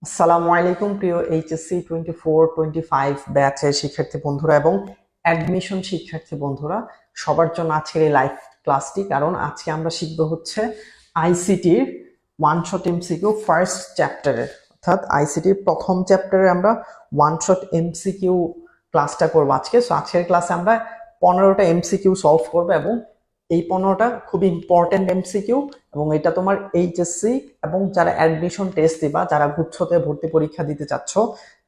আসসালামু আলাইকুম প্রিয় এইচএসসি 24-25 ব্যাচের শিক্ষার্থী বন্ধুরা এবং অ্যাডমিশন শিক্ষার্থী বন্ধুরা, সবার জন্য আজকের এই লাইভ ক্লাসটি। কারণ আজকে আমরা শিখব হচ্ছে আইসিটির ওয়ান শট এমসিকিউ ফার্স্ট চ্যাপ্টারের, অর্থাৎ আইসিটির প্রথম চ্যাপ্টারে আমরা ওয়ান শট এমসিকিউ ক্লাসটা করবো আজকে। সো আজকের ক্লাসে আমরা 15টা এমসিকিউ সলভ করবো এবং এই 15টা খুব ইম্পর্টেন্ট এমসিকিউ এবং এটা তোমার এইচএসসি এবং যারা অ্যাডমিশন টেস্ট দিবা, যারা গুচ্ছতে ভর্তি পরীক্ষা দিতে চাচ্ছ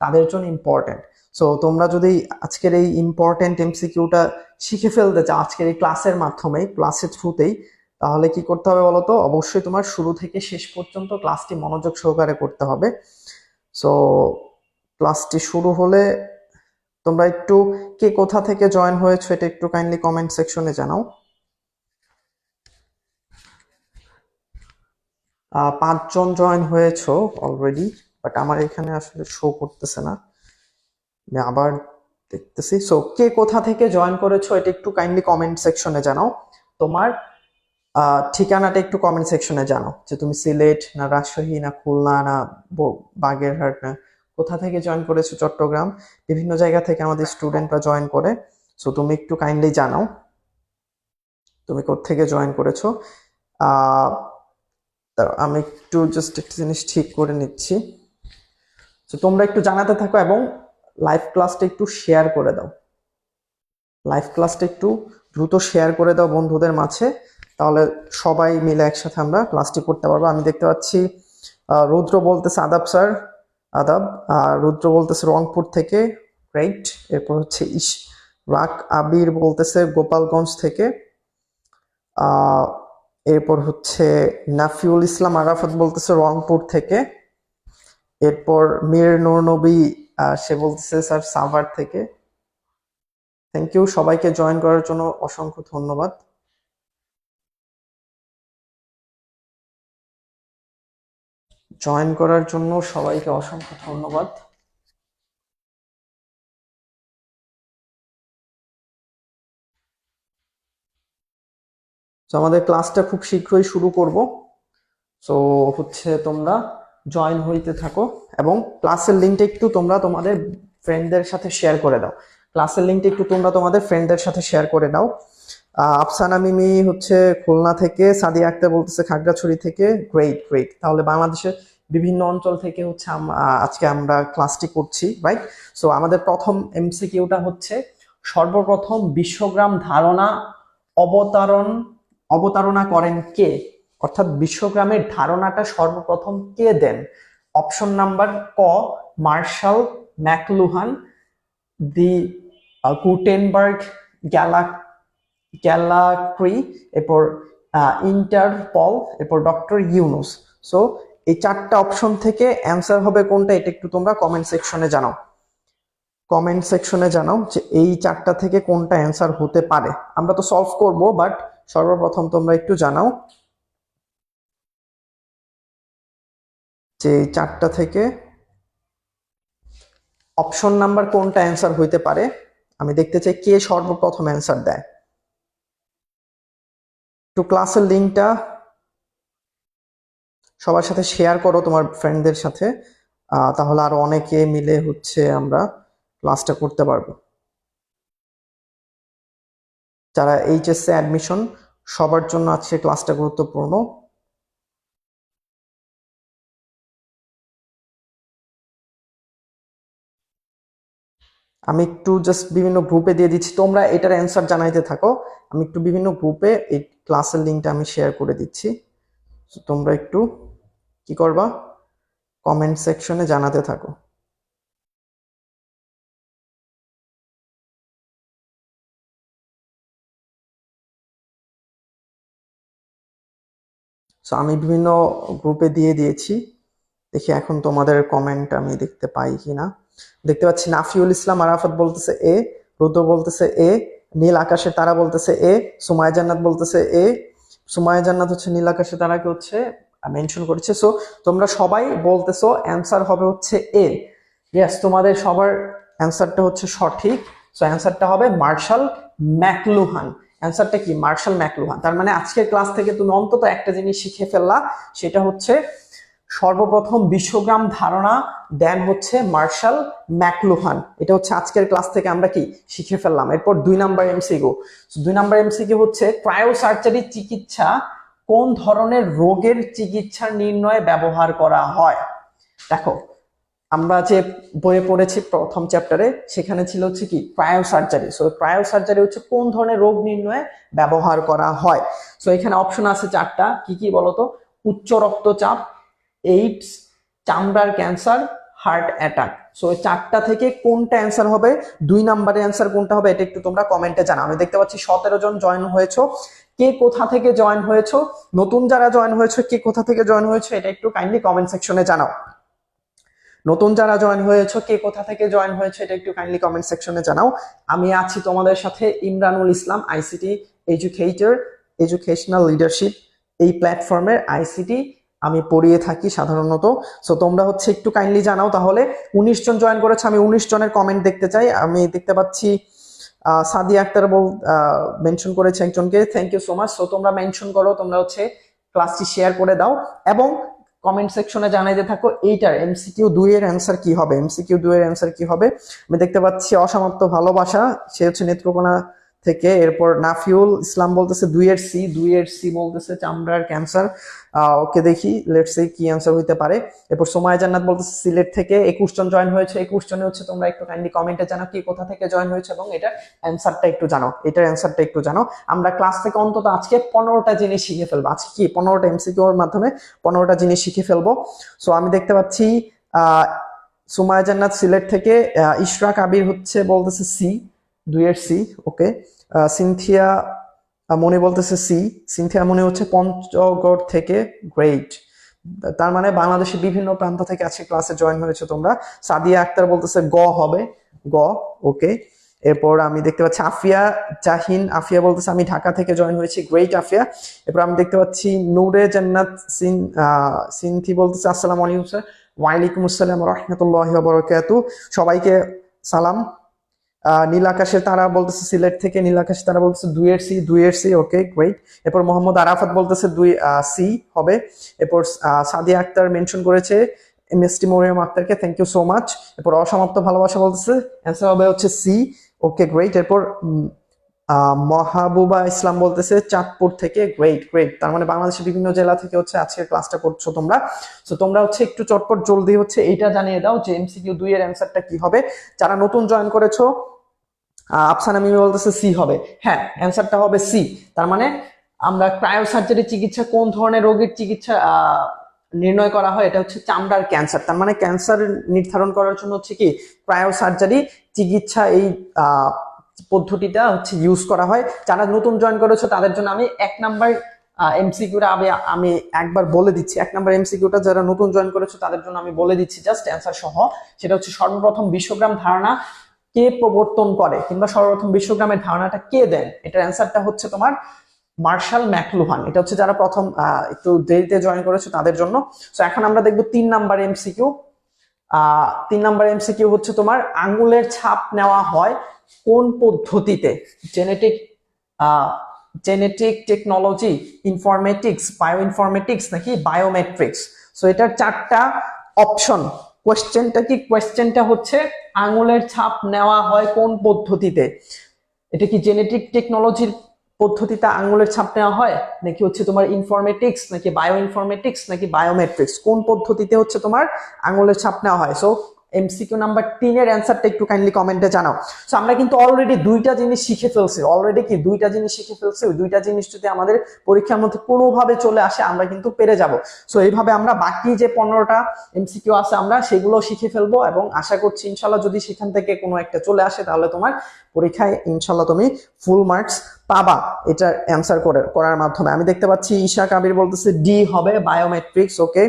তাদের জন্য ইম্পর্টেন্ট। সো তোমরা যদি আজকের এই ইম্পর্টেন্ট এমসিকিউটা শিখে ফেলতে চাও আজকের এই ক্লাসের মাধ্যমে, ক্লাসের থ্রুতেই, তাহলে কি করতে হবে বলো তো? অবশ্যই তোমার শুরু থেকে শেষ পর্যন্ত ক্লাসটি মনোযোগ সহকারে করতে হবে। সো ক্লাসটি শুরু হলে তোমরা একটু কে কোথা থেকে জয়েন হয়েছো এটা একটু কাইন্ডলি কমেন্ট সেকশনে জানাও। 5 জন জয়েন হয়েছো অলরেডি, বাট আমার এখানে আসলে শো করতেছে না, আমি আবার দেখতেছি। সো কে কোথা থেকে জয়েন করেছো এটা একটু কাইন্ডলি কমেন্ট সেকশনে জানাও। তোমার ঠিকানাটা একটু কমেন্ট সেকশনে জানাও, যে তুমি সিলেট না রাজশাহী না খুলনা না বাগেরহাট না কোথা থেকে জয়েন করেছো। চট্টগ্রাম, বিভিন্ন জায়গা থেকে আমাদের স্টুডেন্টরা জয়েন করে। সো তুমি একটু কাইন্ডলি জানাও তুমি কোত্থেকে জয়েন করেছো। আমি একটু জাস্ট একটা জিনিস ঠিক করে নিচ্ছি। তো তোমরা একটু জানাতে থাকো এবং লাইভ ক্লাসটা একটু শেয়ার করে দাও। লাইভ ক্লাসটা একটু দ্রুত শেয়ার করে দাও বন্ধুদের মাঝে, তাহলে সবাই মিলে একসাথে আমরা ক্লাসটি করতে পারবো। আমি দেখতে পাচ্ছি রুদ্র বলতেছে আদাব স্যার, আদাব। রুদ্র বলতেছে রংপুর থেকে, রাইট। এরপর হচ্ছে রাক আবির বলতেছে গোপালগঞ্জ থেকে। এরপর হচ্ছে নাফিউল ইসলাম আরাফাত বলতেছে রংপুর থেকে। এরপর মীর নূর নবী, সে বলতেছে স্যার সাভার থেকে। থ্যাংক ইউ সবাইকে জয়েন করার জন্য, অসংখ্য ধন্যবাদ। জয়েন করার জন্য সবাইকে অসংখ্য ধন্যবাদ। তো আমাদের ক্লাসটা খুব শীঘ্রই শুরু করব। সো হচ্ছে তোমরা জয়েন হইতে থাকো এবং ক্লাসের লিঙ্কটা একটু তোমরা তোমাদের ফ্রেন্ডদের সাথে শেয়ার করে দাও। ক্লাসের লিঙ্কটা একটু তোমরা তোমাদের ফ্রেন্ডদের সাথে শেয়ার করে দাও। আফসানা মিমি হচ্ছে খুলনা থেকে, সাদিয়া আক্তার বলতেছে খাগড়াছড়ি থেকে। গ্রেট গ্রেট, তাহলে বাংলাদেশের বিভিন্ন অঞ্চল থেকে হচ্ছে আজকে আমরা ক্লাসটি করছি, রাইট। সো আমাদের প্রথম এমসিকিউটা হচ্ছে সর্বপ্রথম বিশ্বগ্রাম ধারণা অবতারণা করেন কে? অর্থাৎ বিশ্বগ্রামের ধারণাটা সর্বপ্রথম কে দেন? অপশন নাম্বার ক মার্শাল ম্যাকলুহান, দি গুটেনবার্গ গ্যালাক্রি, এরপর ইন্টারপল, এরপর ডক্টর ইউনুস। সো এই 4টা অপশন থেকে অ্যান্সার হবে কোনটা, এটা একটু তোমরা কমেন্ট সেকশনে জানাও। কমেন্ট সেকশনে জানাও যে এই 4টা থেকে কোনটা অ্যান্সার হতে পারে। আমরা তো সলভ করব, বাট সর্বপ্রথম তোমরা একটু জানাও যে এই 4টা থেকে অপশন নাম্বার কোনটা অ্যান্সার হইতে পারে। আমি দেখতে চাই কে সর্বপ্রথম অ্যান্সার দেয়। একটু ক্লাসের লিঙ্কটা সবার সাথে শেয়ার করো তোমার ফ্রেন্ডদের সাথে, তাহলে আরো অনেকে মিলে হচ্ছে আমরা ক্লাসটা করতে পারবো। যারা এইচএসসি অ্যাডমিশন, সবার জন্য আজকে ক্লাসটা গুরুত্বপূর্ণ। আমি একটু জাস্ট বিভিন্ন গ্রুপে দিয়ে দিচ্ছি, তোমরা এটার অ্যান্সার জানাইতে থাকো। আমি একটু বিভিন্ন গ্রুপে এই ক্লাসের লিঙ্কটা আমি শেয়ার করে দিচ্ছি। তোমরা একটু কি করবা, কমেন্ট সেকশনে জানাতে থাকো। সো আমি বিভিন্ন গ্রুপে দিয়ে দিয়েছি, দেখি এখন তোমাদের কমেন্ট আমি দেখতে পাই কিনা। দেখতে পাচ্ছি নাফিউল ইসলাম আরাফাত বলতেছে এ, রুদ্র বলতেছে এ, নীল আকাশে তারা বলতেছে এ, সুমায়া জান্নাত বলতেছে এ। সুমায়া জান্নাত হচ্ছে নীল আকাশে তারাকে হচ্ছে মেনশন করেছে। সো তোমরা সবাই বলতেছো অ্যান্সার হবে হচ্ছে এ। ইয়েস, তোমাদের সবার অ্যান্সারটা হচ্ছে সঠিক। সো অ্যান্সারটা হবে মার্শাল ম্যাকলুহান। অ্যান্সারটা কি? Marshall McLuhan. তার মানে আজকের ক্লাস থেকে তুমি অন্তত একটা জিনিস শিখে ফেললা, সেটা হচ্ছে সর্বপ্রথম বিশ্বগ্রাম ধারণা দেন হচ্ছে মার্শাল ম্যাকলুহান। এটা হচ্ছে আজকের ক্লাস থেকে আমরা কি শিখে ফেললাম। এরপর 2 নাম্বার এমসিকিউ। 2 নাম্বার এমসিকিউ হচ্ছে ক্রায়োসার্জারি চিকিৎসা কোন ধরনের রোগের চিকিৎসা নির্ণয়ে ব্যবহার করা হয়। দেখো আমরা যে বইয়ে পড়েছি প্রথম চ্যাপ্টারে, সেখানে ছিল হচ্ছে কি ক্রায়োসার্জারি। সো ক্রায়োসার্জারি হচ্ছে কোন ধরনের রোগ নির্ণয়ে ব্যবহার করা হয়। সো এখানে অপশন আছে 4টা, কি কি বলতো? উচ্চ রক্তচাপ, এইডস, চামড়ার ক্যান্সার, হার্ট অ্যাটাক। সো 4টা থেকে কোনটা অ্যান্সার হবে, 2 নম্বরের অ্যান্সার কোনটা হবে, এটা একটু তোমরা কমেন্টে জানাও। আমি দেখতে পাচ্ছি 17 জন জয়েন হয়েছো। কে কোথা থেকে জয়েন হয়েছো, নতুন যারা জয়েন হয়েছো কে কোথা থেকে জয়েন হয়েছো, এটা একটু কাইন্ডলি কমেন্ট সেকশনে জানাও। নতুন যারা জয়েন হয়েছো কে কোথা থেকে জয়েন হয়েছে এটা একটু কাইন্ডলি কমেন্ট সেকশনে জানাও। আমি আছি তোমাদের সাথে ইমরানুল ইসলাম, আইসিটি এডুকেটর, এডুকেশনাল লিডারশিপ। এই প্ল্যাটফর্মের আইসিটি আমি পড়িয়ে থাকি সাধারণত। সো তোমরা হচ্ছে একটু কাইন্ডলি জানাও। তাহলে 19 জন জয়েন করেছে, আমি 19 জনের কমেন্ট দেখতে চাই। আমি দেখতে পাচ্ছি সাদিয়া আক্তার মেনশন করেছে একজনকে, thank you so much. So তোমরা মেনশন করো, তোমরা হচ্ছে ক্লাসটি শেয়ার করে দাও এবং কমেন্ট সেকশনে জানাইতে থাকো এইটার এমসিকিউ 2 এর অ্যান্সার কি হবে, এমসিকিউ 2 এর অ্যান্সার কি হবে। আমি দেখতে পাচ্ছি অসমাপ্ত ভালোবাসা, সে হচ্ছে নেত্রকোনা থেকে। এরপর নাফিউল ইসলাম বলতেছে 2 এর সি, 2 এর সি বলতেছে চামড়ার ক্যান্সার। ওকে দেখি লেটস সি কি অ্যান্সার হইতে পারে। এরপর সোমায়া জান্নাত বলতেছে সিলেট থেকে। 21 জন জয়েন হয়েছে, 21 জনে হচ্ছে তোমরা একটু কাইন্ডলি কমেন্টে জানাও কি কোথা থেকে জয়েন হয়েছে এবং এটার অ্যান্সারটা একটু জানাও, এটার অ্যান্সারটা একটু জানাও। আমরা ক্লাস থেকে অন্তত আজকে 15টা জিনিস শিখে ফেলবো। আজকে কি 15টা এমসিকিউ এর মাধ্যমে 15টা জিনিস শিখে ফেলবো। সো আমি দেখতে পাচ্ছি সুমায়া জান্নাত সিলেট থেকে, ইশরাক আবির হচ্ছে বলতেছে সি, 2 এর সি। ওকে, সিনথিয়া মনে বলতেছে সি, সিনথিয়া মনে হচ্ছে পঞ্চগড় থেকে, গ্রেট। তার মানে বাংলাদেশের বিভিন্ন প্রান্ত থেকে আজকে ক্লাসে জয়েন হয়েছে তোমরা। সাদিয়া আক্তার বলতেছে গ হবে, গ। ওকে, এরপর আমি দেখতে পাচ্ছি আফিয়া জাহিন, আফিয়া বলতেছে আমি ঢাকা থেকে জয়েন হয়েছি, গ্রেট আফিয়া। এরপর আমি দেখতে পাচ্ছি নূরে জান্নাত সিনথি বলতেছে আসসালামু আলাইকুম স্যার। ওয়ালাইকুম আসসালাম রাহমাতুল্লাহি ওয়া বারাকাতুহু। সবাইকে সালাম। নীল আকাশের তারা বলতেছে সিলেট থেকে, নীল আকাশের তারা বলতেছে 2 এর সি, 2 এর সি। Okay great. এরপর মোহাম্মদ আরাফাত বলতেছে 2 সি হবে। এরপর সাদিয়া আক্তার মেনশন করেছে এমএসটি মরিয়ম আক্তারকে, থ্যাংক ইউ সো মাচ। এরপর অসমাপ্ত ভালোবাসা বলতেছে অ্যান্সার হবে হচ্ছে সি। Okay great. এরপর মাহবুবা ইসলাম বলতেছে চাঁদপুর থেকে, গ্রেট গ্রেট। তার মানে বাংলাদেশের বিভিন্ন জেলা থেকে হচ্ছে আজকের ক্লাসটা করছো তোমরা। সো তোমরা হচ্ছে একটু চটপট জলদি হচ্ছে এইটা জানিয়ে দাও যে এমসিকিউ 2 এর অ্যান্সারটা কি হবে। যারা নতুন জয়েন করেছো আফসানা মিমি বলতেছে সি হবে। হ্যাঁ, অ্যান্সারটা হবে সি। তার মানে আমরা ক্রায়োসার্জারি চিকিৎসা কোন ধরনের রোগের চিকিৎসা নির্ণয় করা হয়, এটা হচ্ছে চামড়ার ক্যান্সার। তার মানে ক্যান্সার নির্ধারণ করার জন্য হচ্ছে কি ক্রায়োসার্জারি চিকিৎসা, এই পদ্ধতিটা হচ্ছে ইউজ করা হয়। যারা নতুন জয়েন করেছো তাদের জন্য আমি 1 নাম্বার এমসিকিউটা আমি একবার বলে দিচ্ছি। 1 নাম্বার এমসিকিউটা যারা নতুন জয়েন করেছো তাদের জন্য আমি বলে দিচ্ছি জাস্ট অ্যান্সার সহ। সেটা হচ্ছে সর্বপ্রথম বিশ্বগ্রাম ধারণা কে প্রবর্তন করে, কিংবা সর্বপ্রথম বিশ্বগ্রামের ধারণাটা কে দেন, এটার অ্যান্সারটা হচ্ছে তোমার মার্শাল ম্যাকলুহান। এটা হচ্ছে যারা প্রথম একটু দেরিতে জয়েন করেছে তাদের জন্য। সো এখন আমরা দেখবো 3 নাম্বার এমসিকিউ। 3 নাম্বার এমসিকিউ হচ্ছে তোমার আঙ্গুলের ছাপ নেওয়া হয় কোন পদ্ধতিতে, genetic technology, informatics, bio informatics নাকি বায়োমেট্রিক্স। সো এটার 4টা অপশন। কোয়েশ্চেনটা কি, কোয়েশ্চেনটা হচ্ছে আঙ্গুলের ছাপ নেওয়া হয় কোন পদ্ধতিতে। এটা কি জেনেটিক টেকনোলজির পদ্ধতিতে আঙ্গুলের ছাপ নেওয়া হয়, নাকি হচ্ছে তোমার ইনফরমেটিক্স, নাকি বায়ো ইনফরমেটিক্স, নাকি বায়োমেট্রিক্স, কোন পদ্ধতিতে হচ্ছে তোমার আঙ্গুলের ছাপ নেওয়া হয়। সো এমসিকিউ নাম্বার 3 এর অ্যান্সারটা একটু কাইন্ডলি কমেন্টে জানাও। সো আমরা কিন্তু অলরেডি 2টা জিনিস শিখে ফেলছি, ওই 2টা জিনিস যদি আমাদের পরীক্ষার মধ্যে কোনোভাবে চলে আসে আমরা কিন্তু পেরে যাব। সো এইভাবে আমরা বাকি যে 15টা এমসিকিউ আছে আমরা সেগুলো শিখে ফেলবো এবং আশা করছি ইনশাল্লাহ যদি সেখান থেকে কোনো একটা চলে আসে তাহলে তোমার পরীক্ষায় ইনশাল্লাহ তুমি ফুল মার্কস পাবা এটার অ্যান্সার করার মাধ্যমে। আমি দেখতে পাচ্ছি ঈশা কাবির বলতেছে ডি হবে, বায়োমেট্রিক্স। ওকে,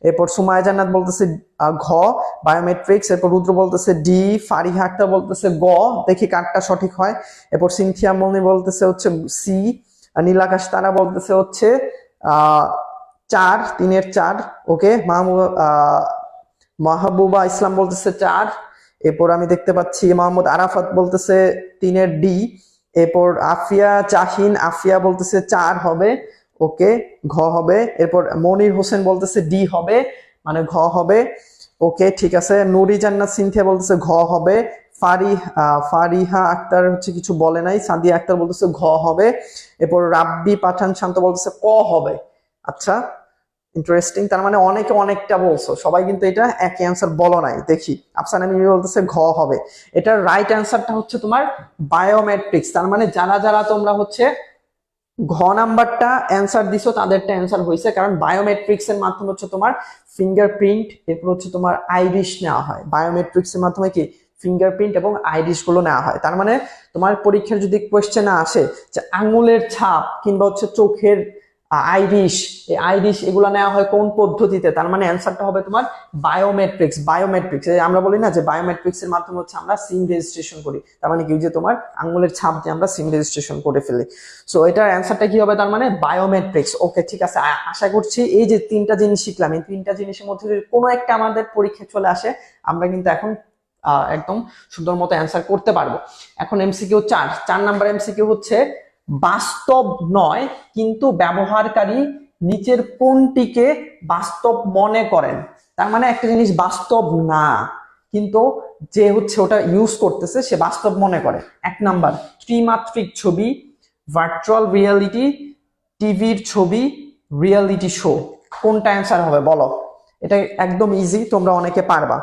এরপর সুমায়া জান্নাত বলতেছে ঘ, বায়োমেট্রিক্স। এরপর রুদ্র বলতেছে ডি, ফারিহা আক্তার বলতেছে গ, দেখি কারটা সঠিক হয়। এরপর সিনথিয়া মনি বলতেছে হচ্ছে সি, নীলাকাশ তারা বলতেছে হচ্ছে 4, 3 এর 4। ওকে, মাহবুবা ইসলাম বলতেছে 4। এরপর আমি দেখতে পাচ্ছি মোহাম্মদ আরাফাত বলতেছে 3 এর ডি। এরপর আফিয়া জাহিন, আফিয়া বলতেছে 4 হবে। ওকে, ঘ হবে। এরপর মনির হোসেন বলতেছে ডি হবে, মানে ঘ হবে। ওকে ঠিক আছে। নুরি জান্নাত সিনথিয়া বলতেছে ঘ হবে। ফারিহা আক্তার হচ্ছে কিছু বলে নাই। সাদিয়া আক্তার বলতেছে ঘ হবে। এরপর রাব্বি পাঠান শান্ত বলতেছে ক হবে। আচ্ছা, ইন্টারেস্টিং। তার মানে অনেকে অনেকটা বলছো, সবাই কিন্তু এটা একই অ্যান্সার বলো নাই। দেখি আফসানা মিমি বলতেছে ঘ হবে। এটার রাইট অ্যান্সারটা হচ্ছে তোমার বায়োমেট্রিক্স। তার মানে যারা যারা তোমরা হচ্ছে ঘ নাম্বারটা অ্যান্সার দিছো তাদেরটা অ্যান্সার হয়েছে, কারণ বায়োমেট্রিক্স এর মাধ্যমে হচ্ছে তোমার ফিঙ্গারপ্রিন্ট, এরপর হচ্ছে তোমার আইরিশ নেওয়া হয়। বায়োমেট্রিক্স এর মাধ্যমে কি ফিঙ্গারপ্রিন্ট এবং আইরিশ গুলো নেওয়া হয়। তার মানে তোমার পরীক্ষার যদি কোয়েশ্চেন আসে যে আঙুলের ছাপ কিংবা হচ্ছে চোখের আইরিশ, এই আইরিশ এগুলো নেওয়া হয় কোন পদ্ধতিতে, তার মানে অ্যান্সারটা হবে তোমার বায়োমেট্রিক্স। বায়োমেট্রিক্স আমরা বলি না যে বায়োমেট্রিক্স এর মাধ্যমে হচ্ছে আমরা সিম রেজিস্ট্রেশন করি, তার মানে কি যে তোমার আঙুলের ছাপ দিয়ে আমরা সিম রেজিস্ট্রেশন করে ফেলি। সো এটার অ্যান্সারটা কি হবে, তার মানে বায়োমেট্রিক্স। ওকে ঠিক আছে। আশা করছি এই যে তিনটা জিনিস শিখলাম, এই তিনটা জিনিসের মধ্যে যদি কোনো একটা আমাদের পরীক্ষায় চলে আসে, আমরা কিন্তু এখন একদম সুন্দর মতো অ্যান্সার করতে পারবো। এখন এমসিকিউ 4 নাম্বার এমসিকিউ হচ্ছে বাস্তব নয় কিন্তু ব্যবহারকারী নিচের কোনটিকে বাস্তব মনে করেন। তার মানে একটা জিনিস বাস্তব না কিন্তু যে হচ্ছে ওটা ইউজ করতেছে সে বাস্তব মনে করে। 1 নাম্বার ত্রিমাত্রিক ছবি, ভার্চুয়াল রিয়েলিটি, টিভির ছবি, রিয়েলিটি শো। কোনটা অ্যান্সার হবে বলো? এটা একদম ইজি, তোমরা অনেকে পারবা।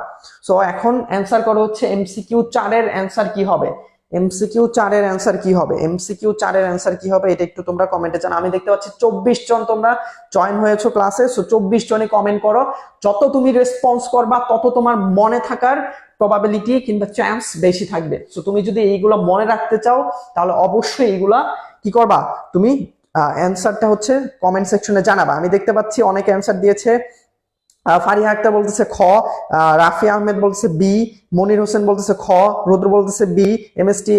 সো এখন অ্যান্সার করো হচ্ছে এমসিকিউ 4 এর অ্যান্সার কি হবে। এমসিকিউ 4 এর অ্যান্সার কি হবে? এমসিকিউ 4 এর অ্যান্সার কি হবে এটা একটু তোমরা কমেন্টে জানাও। আমি দেখতে পাচ্ছি 24 জন তোমরা জয়েন হয়েছো ক্লাসে। সো 24 জনই কমেন্ট করো। যত তুমি রেসপন্স করবা তত তোমার মনে থাকার প্রবাবিলিটি কিংবা চান্স বেশি থাকবে। সো তুমি যদি এইগুলো মনে রাখতে চাও তাহলে অবশ্যই এইগুলা কি করবা, তুমি অ্যান্সারটা হচ্ছে কমেন্ট সেকশনে জানাবা। আমি দেখতে পাচ্ছি অনেকে অ্যান্সার দিয়েছে। ফারিহা আক্তার বলতেছে খ, রাফি আহমেদ বলতেছে বি, মনির হোসেন বলতেছে খ, রুদ্র বলতেছে B, MST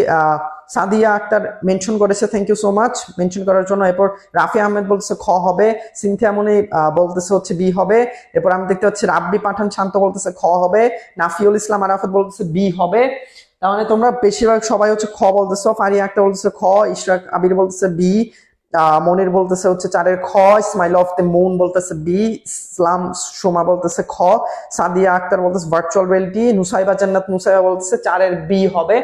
Sadia Akter mention করেছে, thank you so much mention করার জন্য। এরপর রাফি আহমেদ বলতেছে খ হবে, সিনথিয়া মনি বলতেছে হচ্ছে বি হবে। এরপর আমি দেখতে পাচ্ছি রাব্বি পাঠান শান্ত বলতেছে খ হবে, নাফিউল ইসলাম আরাফাত বলতেছে বি হবে। তার মানে তোমরা বেশিরভাগ সবাই হচ্ছে খ বলতেছো। ফারিহা আক্তার বলতেছে খ, ইশরাক আবির বলতেছে বি, মনির বলতেছে হচ্ছে 4 এর খ, স্মাইল অফ দ্য মুন বলতেছে বি, ইসলাম সোমা বলতেছে খ, সাদিয়া আক্তার বলতেছে ভার্চুয়াল রিয়েলিটি, নুসাইবা জান্নাত নুসাইবা বলতেছে 4 এর বি হবে।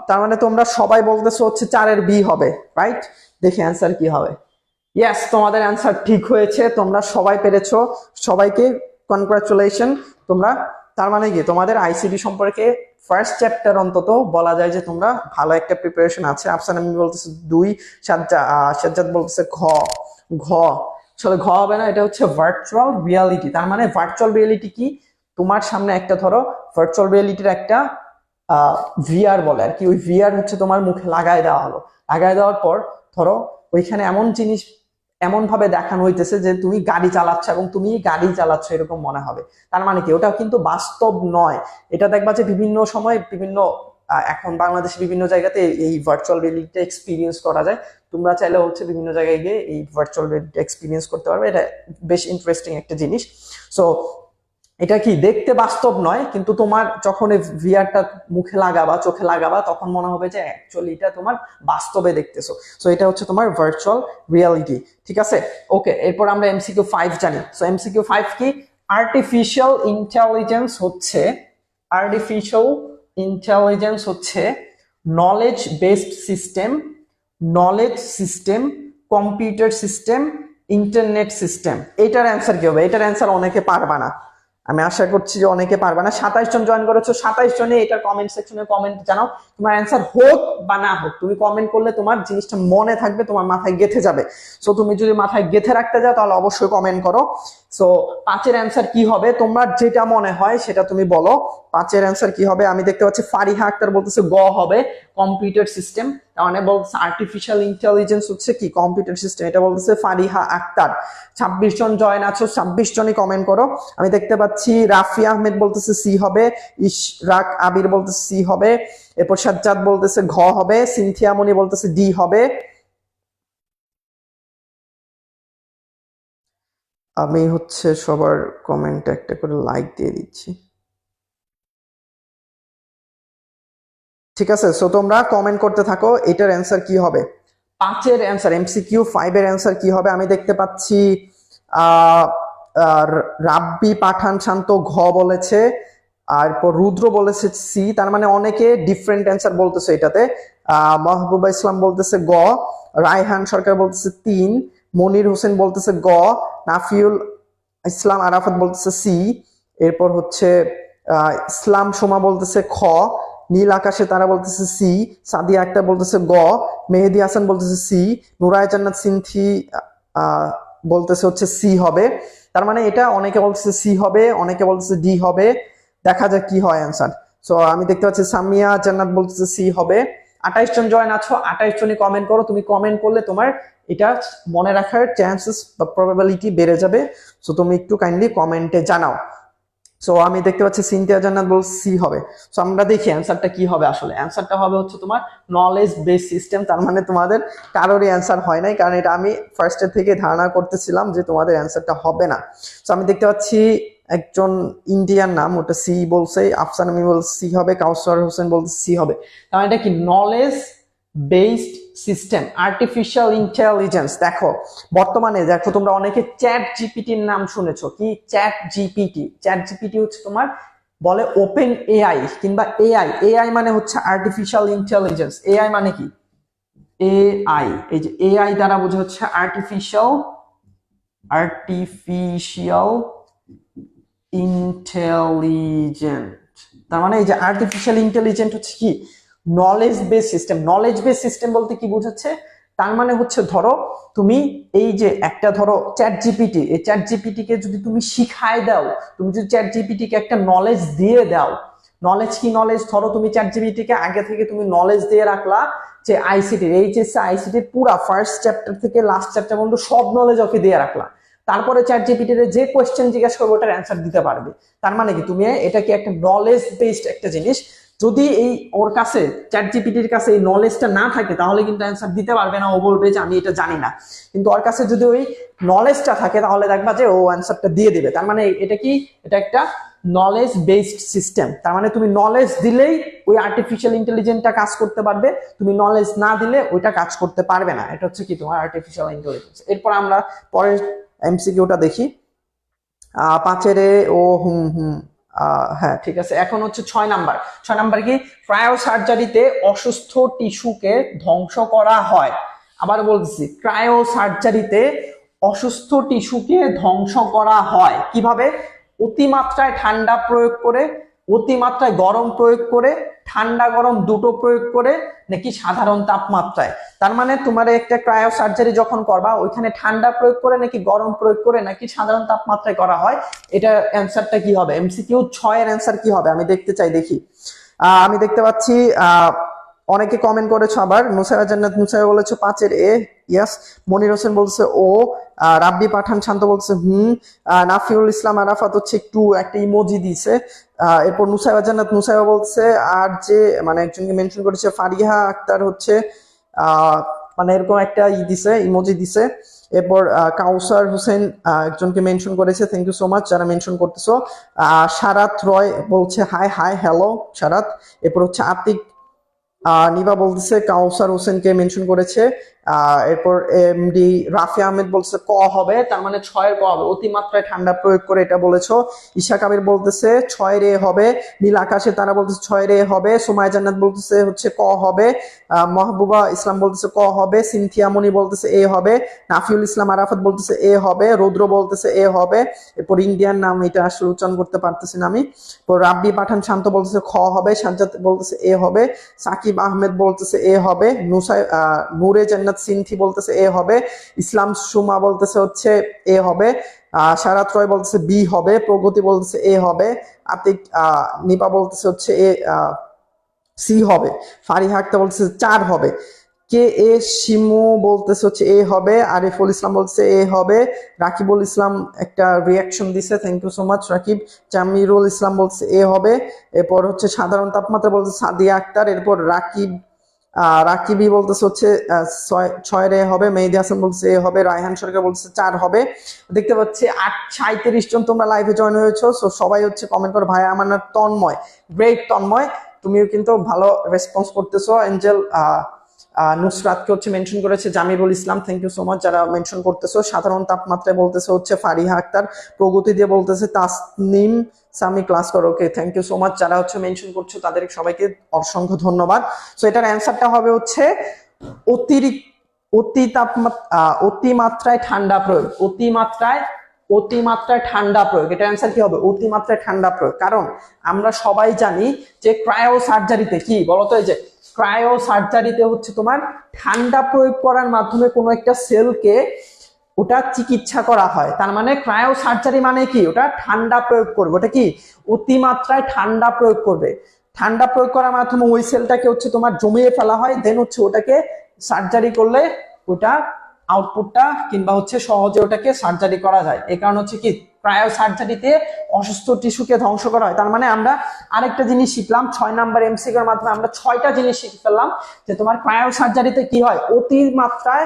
তার মানে তোমরা সবাই বলতেছো হচ্ছে 4 এর বি হবে, রাইট? দেখি অ্যান্সার কি হবে। ইয়েস, তোমাদের অ্যান্সার ঠিক হয়েছে, তোমরা সবাই পেরেছো। সবাইকে কনগ্রাচুলেশন। তোমরা তার মানে কি তোমাদের আইসিটি সম্পর্কে ফার্স্ট চ্যাপ্টার অন্তত বলা যায় যে তোমরা ভালো একটা প্রিপারেশন আছে। আফসানা মিমি বলতেছে 2, সাজ্জাদ বলতেছে ঘ। ঘ আসলে ঘ হবে না, এটা হচ্ছে ভার্চুয়াল রিয়ালিটি। তার মানে ভার্চুয়াল রিয়ালিটি কি, তোমার সামনে একটা ধরো ভার্চুয়াল রিয়ালিটির একটা ভিআর বলে আর কি, ওই ভিআর হচ্ছে তোমার মুখে লাগাই দেওয়া হলো। লাগাই দেওয়ার পর ধরো ওইখানে এমন জিনিস এমন ভাবে দেখানো হইতেছে যে তুমি গাড়ি চালাচ্ছ এবং তুমি গাড়ি চালাচ্ছ এরকম মনে হবে। তার মানে কি ওটা কিন্তু বাস্তব নয়। এটা দেখবা যে বিভিন্ন সময় বিভিন্ন এখন বাংলাদেশে বিভিন্ন জায়গাতে এই ভার্চুয়াল রিয়েলিটি এক্সপিরিয়েন্স করা যায়। তোমরা চাইলে হচ্ছে বিভিন্ন জায়গায় গিয়ে এই ভার্চুয়াল রিয়েলিটি এক্সপিরিয়েন্স করতে পারবে। এটা বেশ ইন্টারেস্টিং একটা জিনিস। সো এটা কি দেখতে বাস্তব নয় কিন্তু তোমার যখন এই ভিআরটা মুখে লাগাবা চোখে লাগাবা তখন মনে হবে যে অ্যাকচুয়ালি এটা তোমার বাস্তবে দেখতেছো। সো এটা হচ্ছে তোমার ভার্চুয়াল রিয়ালিটি, ঠিক আছে? ওকে, এরপর আমরা এমসিকিউ 5 জানি। সো এমসিকিউ 5 কি? আর্টিফিশিয়াল ইন্টেলিজেন্স হচ্ছে knowledge based system, knowledge system, computer system, internet system. এটার অ্যান্সার কি হবে? এটার অ্যান্সার অনেকে পারবা না, আমি আশা করছি যে অনেকে পারবে না। 27 জন জয়েন করেছো, 27 জনে এটার কমেন্ট সেকশনে কমেন্ট জানাও তোমার অ্যান্সার হোক বা না হোক। তুমি কমেন্ট করলে তোমার জিনিসটা মনে থাকবে, তোমার মাথায় গেঁথে যাবে। সো তুমি যদি মাথায় গেঁথে রাখতে যাও তাহলে অবশ্যই কমেন্ট করো। সো 5 এর অ্যান্সার কি হবে? তোমার যেটা মনে হয় সেটা তুমি বলো। 5 এর অ্যান্সার কি হবে? আমি দেখতে পাচ্ছি ফারিহা আক্তার বলতেছে গ হবে, কম্পিউটার সিস্টেম। তার মানে বলতেছে আর্টিফিশিয়াল ইন্টেলিজেন্স হচ্ছে কি কম্পিউটার সিস্টেম, এটা বলতেছে ফারিহা আক্তার। 26 জন জয়েন আছো, 26 জনই কমেন্ট করো। আমি দেখতে পাচ্ছি রাফি আহমেদ বলতেছে সি হবে, ইশরাক আবির বলতেছে সি হবে, এরপর সাজ্জাদ বলতেছে ঘ হবে, সিনথিয়া মনি বলতেছে ডি হবে। আমি হচ্ছে সবার কমেন্ট একটা করে লাইক দিয়ে দিচ্ছি, ঠিক আছে? সো তোমরা কমেন্ট করতে থাকো এটার অ্যান্সার কি হবে। 5-এর অ্যান্সার এমসিকিউ 5-এর অ্যান্সার কি হবে? আমি দেখতে পাচ্ছি আহ রাব্বি পাঠান শান্ত ঘ বলেছে, আর এরপর রুদ্র বলেছে সি, তার মানে অনেকে ডিফারেন্ট অ্যান্সার বলতেছে এটাতে। মাহবুবা ইসলাম বলতেছে গ, রায়হান সরকার বলতেছে 3, মনির হোসেন বলতেছে গ, নাফিউল ইসলাম আরাফাত বলতেছে সি, এরপর হচ্ছে ইসলাম সোমা বলতেছে খ, নীল আকাশে তারা বলতেছে সি, সাদিয়া আক্তার বলতেছে গ, মেহেদি হাসান বলতেছে সি, নুরায় জান্নাত সিনথি বলতেছে হচ্ছে সি হবে। তার মানে এটা অনেকে বলতেছে সি হবে, অনেকে বলতেছে ডি হবে, দেখা যাক কি হয় অ্যান্সার। সো আমি দেখতে পাচ্ছি সামিয়া জান্নাত বলতেছে সি হবে। 28 জন জয়েন আছো, 28 জনই কমেন্ট করো। তুমি কমেন্ট করলে তোমার এটা মনে রাখার চান্সেস বা প্রবাবিলিটি বেড়ে যাবে। সো তুমি একটু কাইন্ডলি কমেন্টে জানাও। সো আমি দেখতে পাচ্ছি সিনথিয়া জান্নাত বলছে সি হবে। সো আমরা দেখি অ্যান্সারটা কি হবে। আসলে অ্যান্সারটা হবে হচ্ছে তোমার নলেজ বেস সিস্টেম। তার মানে তোমাদের কারোরই অ্যান্সার হয় নাই, কারণ এটা আমি ফার্স্টের থেকে ধারণা করতেছিলাম যে তোমাদের অ্যান্সারটা হবে না। সো আমি দেখতে পাচ্ছি একজন ইন্ডিয়ান নাম, ওটা সি বলছে, আফসানা মিম বলছে সি হবে, কাউসার হোসেন বলছে সি হবে। তার মানে এটা কি knowledge based system, artificial intelligence. দেখো বর্তমানে দেখো তোমরা অনেকে চ্যাট জিপিটির নাম শুনেছো, কি চ্যাট জিপিটি? চ্যাট জিপিটি হচ্ছে তোমার বলে ওপেন এআই কিংবা এআই। এআই মানে হচ্ছে আর্টিফিশিয়াল ইন্টেলিজেন্স। এআই মানে কি? এআই, এই যে এআই দ্বারা বোঝা হচ্ছে আর্টিফিশিয়াল ইন্টেলিজেন্ট। তার মানে এই যে আর্টিফিশিয়াল ইন্টেলিজেন্ট হচ্ছে কি knowledge base system. Knowledge base system বলতে কি বোঝাচ্ছে? তার মানে হচ্ছে ধরো তুমি এই যে একটা ধরো চ্যাট জিপিটি, এই চ্যাট জিপিটি কে যদি তুমি শিখায় দাও, তুমি যদি চ্যাট জিপিটি কে একটা নলেজ দিয়ে দাও, নলেজ কি নলেজ? ধরো তুমি চ্যাট জিপিটি কে আগে থেকে তুমি নলেজ দিয়ে রাখলা যে আইসিটি, এইচএসসি আইসিটির পুরা ফার্স্ট চ্যাপ্টার থেকে লাস্ট চ্যাপ্টার পর্যন্ত সব নলেজ ওকে দিয়ে রাখলা। তারপরে চ্যাট জিপিটি তে যে কোয়েশ্চেন জিজ্ঞাসা করবে ওটার অ্যান্সার দিতে পারবে। তার মানে কি তুমি এটা কি একটা নলেজ বেসড একটা জিনিস। যদি এই ওর কাছে চ্যাট জিপিটির কাছে এই নলেজটা না থাকে তাহলে কিন্তু অ্যান্সার দিতে পারবে না, ও বলবে যে আমি এটা জানি না। কিন্তু ওর কাছে যদি ওই নলেজটা থাকে তাহলে দেখবা যে ও অ্যান্সারটা দিয়ে দিবে। তার মানে এটা কি? এটা একটা নলেজ বেসড সিস্টেম। তার মানে তুমি নলেজ দিলেই ওই আর্টিফিশিয়াল ইন্টেলিজেন্সটা কাজ করতে পারবে, তুমি নলেজ না দিলে ওইটা কাজ করতে পারবে না। এটা হচ্ছে কি তোমার আর্টিফিশিয়াল ইন্টেলিজেন্স। এরপর আমরা পরের এমসিকিউটা দেখি। 5-এর ও হ্যাঁ ঠিক আছে। এখন হচ্ছে 6 নাম্বার। 6 নাম্বার কি? ক্রায়ো সার্জারিতে অসুস্থ টিস্যুকে ধ্বংস করা হয়। আবার বলছি, ক্রায়ো সার্জারিতে অসুস্থ টিস্যুকে ধ্বংস করা হয় কিভাবে? অতিমাত্রায় ঠান্ডা প্রয়োগ করে, অতিমাত্রায় গরম প্রয়োগ করে, ঠান্ডা গরম দুটো প্রয়োগ করে, নাকি সাধারণ তাপমাত্রায়? তার মানে তোমার একটা ক্রায়ো সার্জারি যখন করবা ওইখানে ঠান্ডা প্রয়োগ করে নাকি গরম প্রয়োগ করে নাকি সাধারণ তাপমাত্রায় করা হয়? এটা অ্যান্সারটা কি হবে? এমসিকিউ 6-এর অ্যান্সার কি হবে আমি দেখতে চাই, দেখি। আমি দেখতে পাচ্ছি অনেকে কমেন্ট করেছো। আবার নুসাইবা জান্নাত নুসাইবা বলেছো 5-এর এ, ইয়াস। মনির হোসেন বলছে ও, রাব্বি পাঠান শান্ত বলছে নাফিউল ইসলাম আরাফাত হচ্ছে একটু একটা ইমোজি দিছে। এরপর নুসাইবা জান্নাত নুসাইবা বলছে, আর যে মানে একজনকে মেনশন করেছে ফারিহা আক্তার হচ্ছে মানে এরকম একটা দিছে, ইমোজি দিছে। এরপর কাউসার হোসেন একজনকে মেনশন করেছে, থ্যাংক ইউ সো মাচ যারা মেনশন করতেছো। সারাত রয় বলছে হাই হাই হ্যালো সারাত। এরপর হচ্ছে আতিক নিভা বলতেছে কাউসার হোসেনকে মেনশন করেছে। এরপর এমডি রাফি আহমেদ বলছে ক হবে, তার মানে 6-এর ক হবে, অতিমাত্রায় ঠান্ডা প্রয়োগ করে, এটা বলেছো। ঈশা কাবির বলতেছে 6-এর এ হবে। নীল আকাশে তারা বলতেছে 6-এর এ হবে। সুমাইয়া জান্নাত বলতেছে হচ্ছে ক হবে। মাহবুবা ইসলাম বলতেছে ক হবে। সিনথিয়া মনি বলতেছে এ হবে। নাফিউল ইসলাম আরাফাত বলতেছে এ হবে। রৌদ্র বলতেছে এ হবে। এরপর ইন্ডিয়ান নাম, এটা আসলে উচ্চারণ করতে পারতেছি না আমি। রাব্বি পাঠান শান্ত বলতেছে খ হবে। সাজ্জাদ বলতেছে এ হবে। সাকিব আহমেদ বলতেছে এ হবে। নূরে জান্নাত সিনথি বলতেছে এ হবে। ইসলাম সুমা বলতেছে হচ্ছে এ হবে। সারাত রয় বলতেছে বি হবে। প্রগতি বলতেছে এ হবে। আতিক নিপা বলতেছে হচ্ছে এ সি হবে। ফারিহা আক্তার বলতেছে 4 হবে। কে এ শিমু বলতেছে হচ্ছে এ হবে। আরিফুল ইসলাম বলতেছে এ হবে। রাকিবুল ইসলাম একটা রিয়াকশন দিছে, thank you so much Rakib. Jamirul Islam বলছে এ হবে। এরপর হচ্ছে সাধারণ তাপমাত্রা বলছে সাদিয়া আক্তার। এরপর রাকিবি বলতেছে হচ্ছে 6-এর এ হবে। মেহেদি হাসান বলছে এ হবে। রায়হান সরকার বলছে 4 হবে। দেখতে পাচ্ছি 37 জন তোমরা লাইভে জয়েন হয়েছো। সো সবাই হচ্ছে কমেন্ট করো। ভাই আমার নাম তন্ময়, গ্রেট তন্ময়, তুমিও কিন্তু ভালো রেসপন্স করতেছো। এঞ্জেল নুসরাতকে হচ্ছে মেনশন করেছে জামিরুল ইসলাম, থ্যাংক ইউ সো মাচ যারা মেনশন করতেছো। সাধারণ তাপমাত্রায় বলতেছে হচ্ছে ফারিহা আক্তার, প্রগতি দিয়ে বলতেছে তাসনিম সামি ক্লাস করো, okay thank you so much যারা হচ্ছে মেনশন করছো তাদের সবাইকে অসংখ্য ধন্যবাদ। সো এটার অ্যান্সারটা হবে হচ্ছে অতিমাত্রায় ঠান্ডা প্রয়োগ, অতিমাত্রায় ঠান্ডা প্রয়োগ, এটার অ্যান্সার কি হবে? অতিমাত্রায় ঠান্ডা প্রয়োগ। কারণ আমরা সবাই জানি যে ক্রায়ো সার্জারিতে কি বলতো, এই যে ক্রায়ো সার্জারিতে হচ্ছে তোমার ঠান্ডা প্রয়োগ করার মাধ্যমে কোনো একটা সেলকে ওটা চিকিৎসা করা হয়। তার মানে ক্রায়ো সার্জারি মানে কি? ওটা ঠান্ডা প্রয়োগ করবে, ওটা কি অতিমাত্রায় ঠান্ডা প্রয়োগ করবে। ঠান্ডা প্রয়োগ করার মাধ্যমে ওই সেলটাকে হচ্ছে তোমার জমিয়ে ফেলা হয়, দেন হচ্ছে ওটাকে সার্জারি করলে ওটা আউটপুটটা কিংবা হচ্ছে সহজে ওটাকে সার্জারি করা যায়। এই কারণ হচ্ছে কি ক্রায়ো সার্জারিতে অসুস্থ টিস্যুকে ধ্বংস করা হয়। তার মানে আমরা আরেকটা জিনিস শিখলাম 6 নাম্বার এমসিকিউর মাধ্যমে, আমরা 6টা জিনিস শিখে ফেললাম যে তোমার ক্রায়ো সার্জারিতে কি হয়, অতিমাত্রায়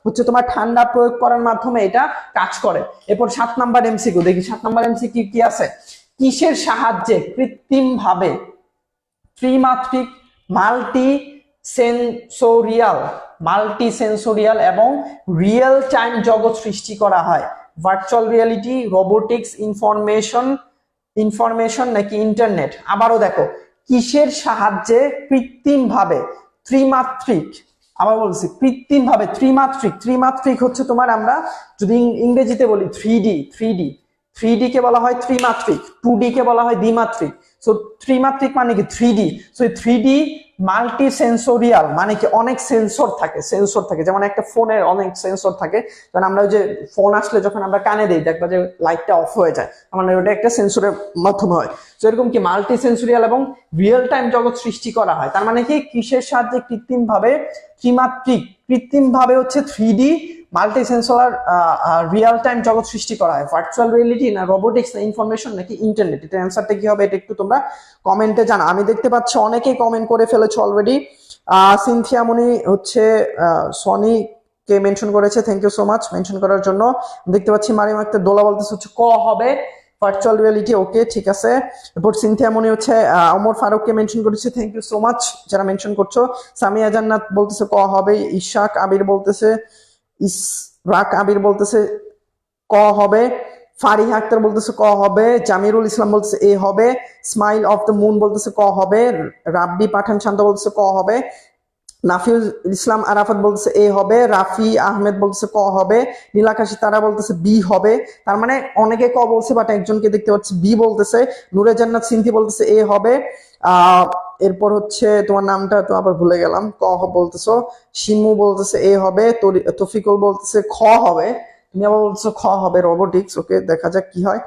হচ্ছে তোমার ঠান্ডা প্রয়োগ করার মাধ্যমে এটা কাজ করে। এরপর 7 নাম্বার এমসিকিউ দেখি, 7 নাম্বার এমসিকিউ কি আছে? কিসের সাহায্যে কৃত্রিম ভাবে ত্রিমাত্রিক মাল্টি সেন্সোরিয়াল এবং রিয়েল টাইম জগৎ সৃষ্টি করা হয়? ভার্চুয়াল রিয়েলিটি, রোবোটিক্স, ইনফরমেশন নাকি ইন্টারনেট? আবারও দেখো, কিসের সাহায্যে কৃত্রিম ভাবে ত্রিমাত্রিক, আবার বলছি কৃত্রিম ভাবে ত্রিমাত্রিক হচ্ছে তোমার, আমরা যদি ইংরেজিতে বলি 3D কে বলা হয় ত্রিমাত্রিক, 2D কে বলা হয় দ্বিমাত্রিক। সো ত্রিমাত্রিক মানে কি 3D। সো 3D মাল্টি সেন্সোরিয়াল মানে কি অনেক সেন্সর থাকে, যেমন একটা ফোনের অনেক সেন্সর থাকে। যেমন আমরা ওই যে ফোন আসলে যখন আমরা কানে দিই দেখবা যে লাইটটা অফ হয়ে যায়, মানে ওটা একটা সেন্সরের মাধ্যমে হয়। তো এরকম কি মাল্টি সেন্সোরিয়াল এবং রিয়েল টাইম জগৎ সৃষ্টি করা হয়। তার মানে কি কিসের সাহায্যে কৃত্রিম ভাবে হচ্ছে 3D multi sensor real time জগৎ সৃষ্টি করা হয়? ভার্চুয়াল রিয়েলিটি না রোবোটিক্স না ইনফরমেশন নাকি ইন্টারনেট? এটা অ্যান্সারটা কি হবে এটা একটু তোমরা কমেন্টে জানা। আমি দেখতে পাচ্ছি অনেকেই কমেন্ট করে ফেলেছো অলরেডি। সিনথিয়া মনি হচ্ছে সনি কে মেনশন করেছে, thank you so much mention করার জন্য। দেখতে পাচ্ছি মারিয়াম আক্তার দোলা বলতেছে হচ্ছে ক হবে ভার্চুয়াল রিয়েলিটি, ওকে ঠিক আছে। এরপর সিনথিয়া মনি হচ্ছে ওমর ফারুককে মেনশন করেছে, থ্যাংক ইউ সো মাচ যারা মেনশন করছো। সামিয়া জান্নাত বলতেছে ক হবে, ইশাক আবির বলতেছে ক হবে, ফারিহা আক্তার বলতেছে ক হবে, জামিরুল ইসলাম বলতেছে এ হবে, স্মাইল অফ দ্য মুন বলতেছে ক হবে, রাব্বি পাঠান শান্ত বলতেছে ক হবে, নাফিউল ইসলাম আরাফাত বলতেছে এ হবে, রাফি আহমেদ বলতেছে ক হবে, নীলাকাশি তারা বলতেছে বি হবে। তার মানে অনেকে ক বলছে বাট একজনকে দেখতে পাচ্ছি বি বলতেছে। নূরে জান্নাত সিনথি বলতেছে এ হবে। এরপর হচ্ছে তোমার নামটা তো আবার ভুলে গেলাম, ক বলতেছো। শিমু বলতেছে এ হবে, তফিকুল বলতেছে খ হবে, তুমি আবার বলতেছো খ হবে রোবোটিক্স, ওকে দেখা যাক কি হয়।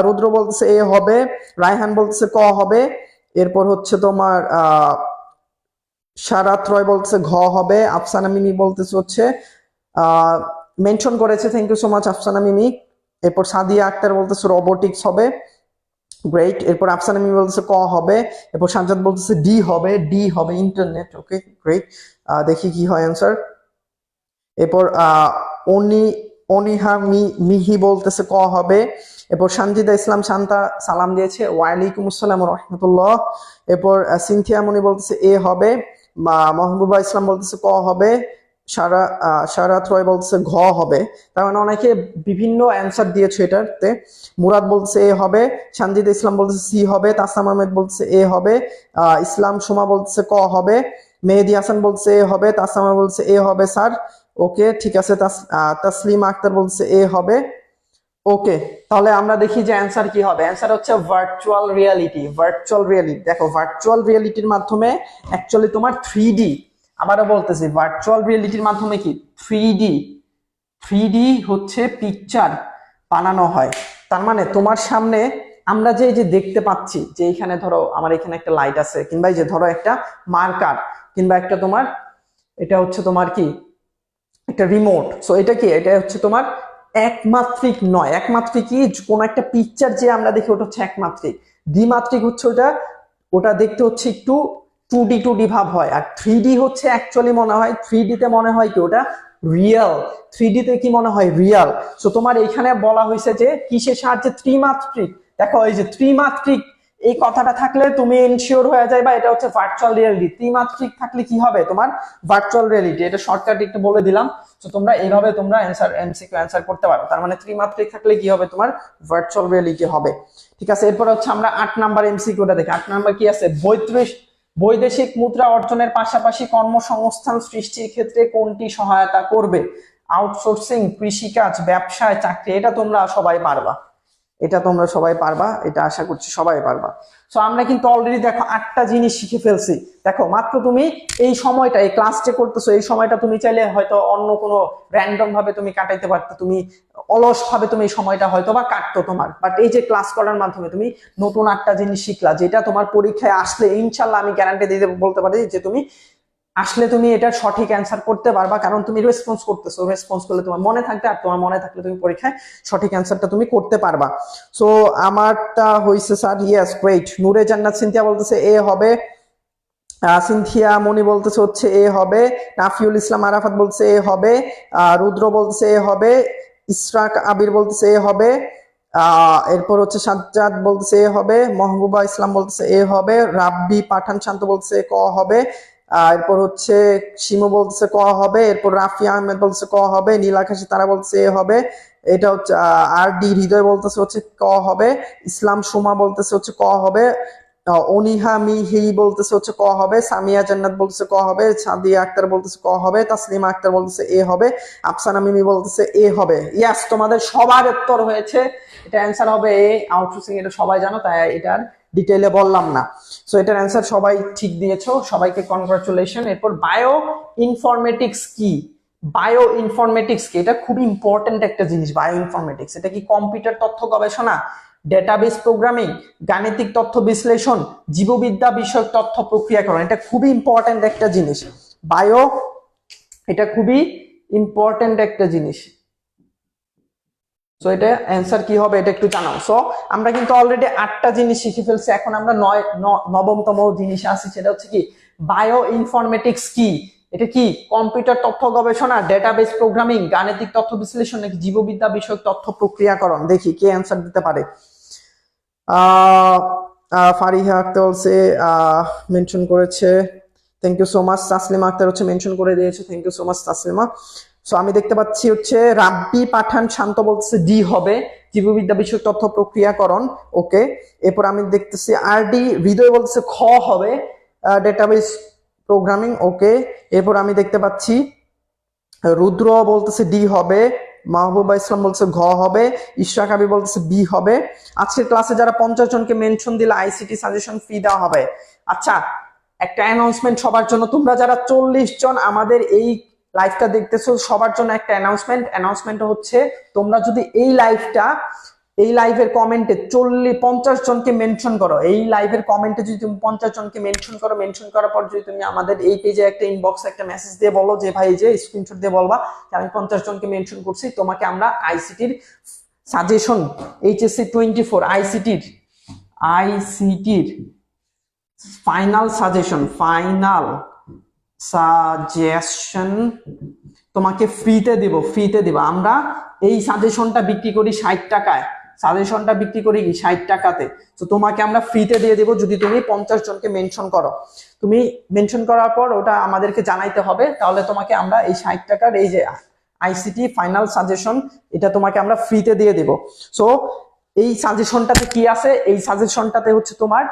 রুদ্র বলতেছে এ হবে, রায়হান বলতেছে ক হবে। এরপর হচ্ছে তোমার সারাত রয় বলতেছে ঘ হবে, আফসানা মিমি বলতেছে হচ্ছে মেনশন করেছে, thank you so much Afsana Mimi. এরপর সাদিয়া আক্তার বলতেছে রোবোটিক্স হবে, গ্রেট। এরপর আফসানা মিমি বলতেছে ক হবে। এরপর সাজ্জাদ বলতেছে ডি হবে ইন্টারনেট, ওকে গ্রেট। দেখি কি হয় অ্যান্সার। এরপর অনিহা মিহি বলতেছে ক হবে। এরপর সঞ্জিদা ইসলাম শান্তা সালাম দিয়েছে, ওয়ালাইকুম আসসালাম রহমতুল্লাহ। এরপর সিনথিয়া মনি বলতেছে এ হবে, মাহবুবা ইসলাম বলতেছে ক হবে, সারাত রয় বলতেছে ঘ হবে। তার মানে অনেকে বিভিন্ন অ্যান্সার দিয়েছে এটাতে। মুরাদ বলতেছে এ হবে, সঞ্জিদা ইসলাম বলতেছে সি হবে, তাসলাম আহমেদ বলতেছে এ হবে, ইসলাম সোমা বলতেছে ক হবে, মেহেদি হাসান বলছে এ হবে, তাসলামা বলছে এ হবে স্যার, ওকে ঠিক আছে। তাসলিমা আক্তার বলছে এ হবে, ওকে। তাহলে আমরা দেখি যে অ্যান্সার কি হবে। অ্যান্সার হচ্ছে ভার্চুয়াল রিয়েলিটি। দেখো ভার্চুয়াল রিয়েলিটির মাধ্যমে অ্যাকচুয়ালি তোমার 3D, আবারও বলতেছি ভার্চুয়াল রিয়েলিটির মাধ্যমে কি 3D হচ্ছে পিকচার বানানো হয়। তার মানে তোমার সামনে আমরা যে দেখতে পাচ্ছি যে এখানে ধরো আমার এখানে একটা লাইট আছে, কিংবা এই যে ধরো একটা মার্কার, কিংবা একটা তোমার এটা হচ্ছে তোমার কি একটা রিমোট। সো এটা কি, এটা হচ্ছে তোমার একমাত্রিক নয়। একমাত্রিক কি কোন একটা পিকচার যে আমরা দেখি ওটা হচ্ছে একমাত্রিক। দ্বিমাত্রিক হচ্ছে ওটা দেখতে হচ্ছে একটু 2D ভাব হয়। আর 3D হচ্ছে অ্যাকচুয়ালি মনে হয় 3D তে মনে হয় কি ওটা রিয়েল, 3D তে কি মনে হয় রিয়েল। সো তোমার এখানে বলা হয়েছে যে কিসের সাহায্যে ত্রিমাত্রিক, দেখো এই যে ত্রিমাত্রিক এই কথাটা থাকলে তুমি ইনশিওর হয়ে যাবে এটা হচ্ছে ভার্চুয়াল রিয়েলিটি। ত্রিমাত্রিক থাকলে কি হবে তোমার ভার্চুয়াল রিয়েলিটি। এটা শর্টকাট একটু বলে দিলাম। তো তোমরা এইভাবে তোমরা এমসিকিউ অ্যান্সার করতে পারো। তার মানে ত্রিমাত্রিক থাকলে কি হবে তোমার ভার্চুয়াল রিয়েলিটি হবে। ঠিক আছে, এরপর হচ্ছে আমরা 8 নাম্বার এমসিকিউটা দেখি। 8 নাম্বার কি আছে, বৈদেশিক মুদ্রা অর্জনের পাশাপাশি কর্মসংস্থান সৃষ্টির ক্ষেত্রে কোনটি সহায়তা করবে? আউটসোর্সিং, কৃষিকাজ, ব্যবসায়, চাকরি। এটা তোমরা সবাই পারবা, এটা তোমরা সবাই পারবা, এটা আশা করছি সবাই পারবা। সো আমরা কিন্তু অলরেডি দেখো 8টা জিনিস শিখে ফেলছি। দেখো মাত্র তুমি এই সময়টা, এই ক্লাসটা করতেছো, এই সময়টা তুমি চাইলে হয়তো অন্য কোনো র্যান্ডম ভাবে তুমি কাটাইতে পারতো, তুমি অলস ভাবে তুমি এই সময়টা হয়তো বা কাটতো তোমার। বাট এই যে ক্লাস করার মাধ্যমে তুমি নতুন 8টা জিনিস শিখলা, যেটা তোমার পরীক্ষায় আসলে ইনশাল্লাহ আমি গ্যারান্টি দিয়ে বলতে পারি যে তুমি আসলে তুমি এটা সঠিক অ্যান্সার করতে পারবা, কারণ তুমি রেসপন্স করতেছো। রেসপন্স করলে তোমার মনে থাকবে, আর তোমার মনে থাকলে তুমি পরীক্ষায় সঠিক অ্যান্সারটা তুমি করতে পারবা। সো আমারটা হইছে স্যার, ইয়েস গ্রেট। নূরে জান্নাত সিনথিয়া বলতেছে এ হবে, সিনথিয়া মনি বলতেছে হচ্ছে এ হবে, নাফিউল ইসলাম আরাফাত বলছে এ হবে, রুদ্র বলতেছে এ হবে, ইসরাক আবির বলতেছে এ হবে, এরপর হচ্ছে সাজ্জাদ বলতেছে এ হবে, মাহবুবা ইসলাম বলতেছে এ হবে, রাব্বি পাঠান শান্ত বলতেছে ক হবে, এরপর হচ্ছে শিমু বলতেছে ক হবে, এরপর রাফি আহমেদ বলতেছে ক হবে, নীল আকাশী তারা বলতেছে এ হবে, এটা হচ্ছে আর ডি হৃদয় বলতেছে হচ্ছে ক হবে, ইসলাম সুমা বলতেছে হচ্ছে ক হবে, অনিহা মিহি বলতেছে হচ্ছে ক হবে, সামিয়া জান্নাত বলতেছে ক হবে, সাদিয়া আক্তার বলতেছে ক হবে, তাসলিমা আক্তার বলতেছে এ হবে, আফসানা মিমি বলতেছে এ হবে। ইয়াস, তোমাদের সবার উত্তর হয়েছে, এটা অ্যান্সার হবে এ। আউটসোর্সিং এটা সবাই জানো, তাই এটার ডিটেইলে বললাম না। সো এটার অ্যান্সার সবাই ঠিক দিয়েছো, সবাইকে কনগ্রাচুলেশন। এরপর বায়ো ইনফরমেটিক্স কি? বায়ো ইনফরমেটিক্স কি? এটা খুব ইম্পর্টেন্ট একটা জিনিস। বায়ো ইনফরমেটিক্স এটা কি কম্পিউটার তথ্য গবেষণা, ডেটাবেস প্রোগ্রামিং, গাণিতিক তথ্য বিশ্লেষণ, জীববিদ্যা বিষয়ক তথ্য প্রক্রিয়াকরণ? এটা খুবই ইম্পর্টেন্ট একটা জিনিস বায়ো, এটা খুবই ইম্পর্টেন্ট একটা জিনিস। সো এটা অ্যান্সার কি হবে এটা একটু জানাও। সো আমরা কিন্তু অলরেডি 8টা জিনিস শিখে ফেলছি, এখন আমরা নবমতম জিনিস আসি, সেটা হচ্ছে কি বায়ো ইনফরমেটিক্স কি? এটা কি কম্পিউটার তথ্য গবেষণা, ডেটাবেস প্রোগ্রামিং, গাণিতিক তথ্য বিশ্লেষণ, নাকি জীববিদ্যা বিষয়ক তথ্য প্রক্রিয়াকরণ? দেখি কে অ্যান্সার দিতে পারে। ফারিহা আক্তার বলছে মেনশন করেছে, thank you so much. Taslima Akter হচ্ছে মেনশন করে দিয়েছে, thank you so much Taslima. So আমি দেখতে পাচ্ছি হচ্ছে রাব্বি পাঠান শান্ত বলছে ডি হবে, জীববিদ্যা বিষয়ক তথ্য প্রক্রিয়াকরণ। ওকে, এরপর আমি দেখতেছি আর ডি হৃদয় বলছে খ হবে, ডেটাবেস প্রোগ্রামিং। ওকে, এরপর আমি দেখতে পাচ্ছি রুদ্র বলতেছে ডি হবে, মাহবুবা ইসলাম বলছে ঘ হবে, ইশরাক আবি বলতেছে বি হবে। আজকের ক্লাসে যারা 50 জনকে মেনশন দিলে আইসিটি সাজেশন ফি দেওয়া হবে। আচ্ছা, একটা অ্যানাউন্সমেন্ট সবার জন্য, তোমরা যারা 40 জন আমাদের এই লাইভটা দেখতেছো সবার জন্য একটা অ্যানাউন্সমেন্ট হচ্ছে, তোমরা যদি এই লাইভের কমেন্টে 50 জনকে মেনশন করো, এই লাইভের কমেন্টে যদি তুমি 50 জনকে মেনশন করো, মেনশন করার পর যদি তুমি আমাদের এই পেজে একটা ইনবক্সে একটা মেসেজ দিয়ে বলো যে ভাই যে স্ক্রিনশট দিয়ে বলবা যে আমি 50 জনকে মেনশন করছি, তোমাকে আমরা আইসিটির সাজেশন, এইচএসসি 24 আইসিটির ফাইনাল সাজেশন তোমাকে ফ্রিতে দিব। আমরা এই সাজেশনটা বিক্রি করি 60 টাকায়, সাজেশনটা বিক্রি করি কি 60 টাকাতে। তো তোমাকে আমরা ফ্রিতে দিয়ে দেবো যদি তুমি 50 জনকে মেনশন করো। তুমি মেনশন করার পর ওটা আমাদেরকে জানাইতে হবে, তাহলে তোমাকে আমরা এই 60 টাকার এই যে আইসিটি ফাইনাল সাজেশন এটা তোমাকে আমরা ফ্রিতে দিয়ে দেব। সো এই সাজেশনটাতে কি আছে? এই সাজেশনটাতে হচ্ছে তোমার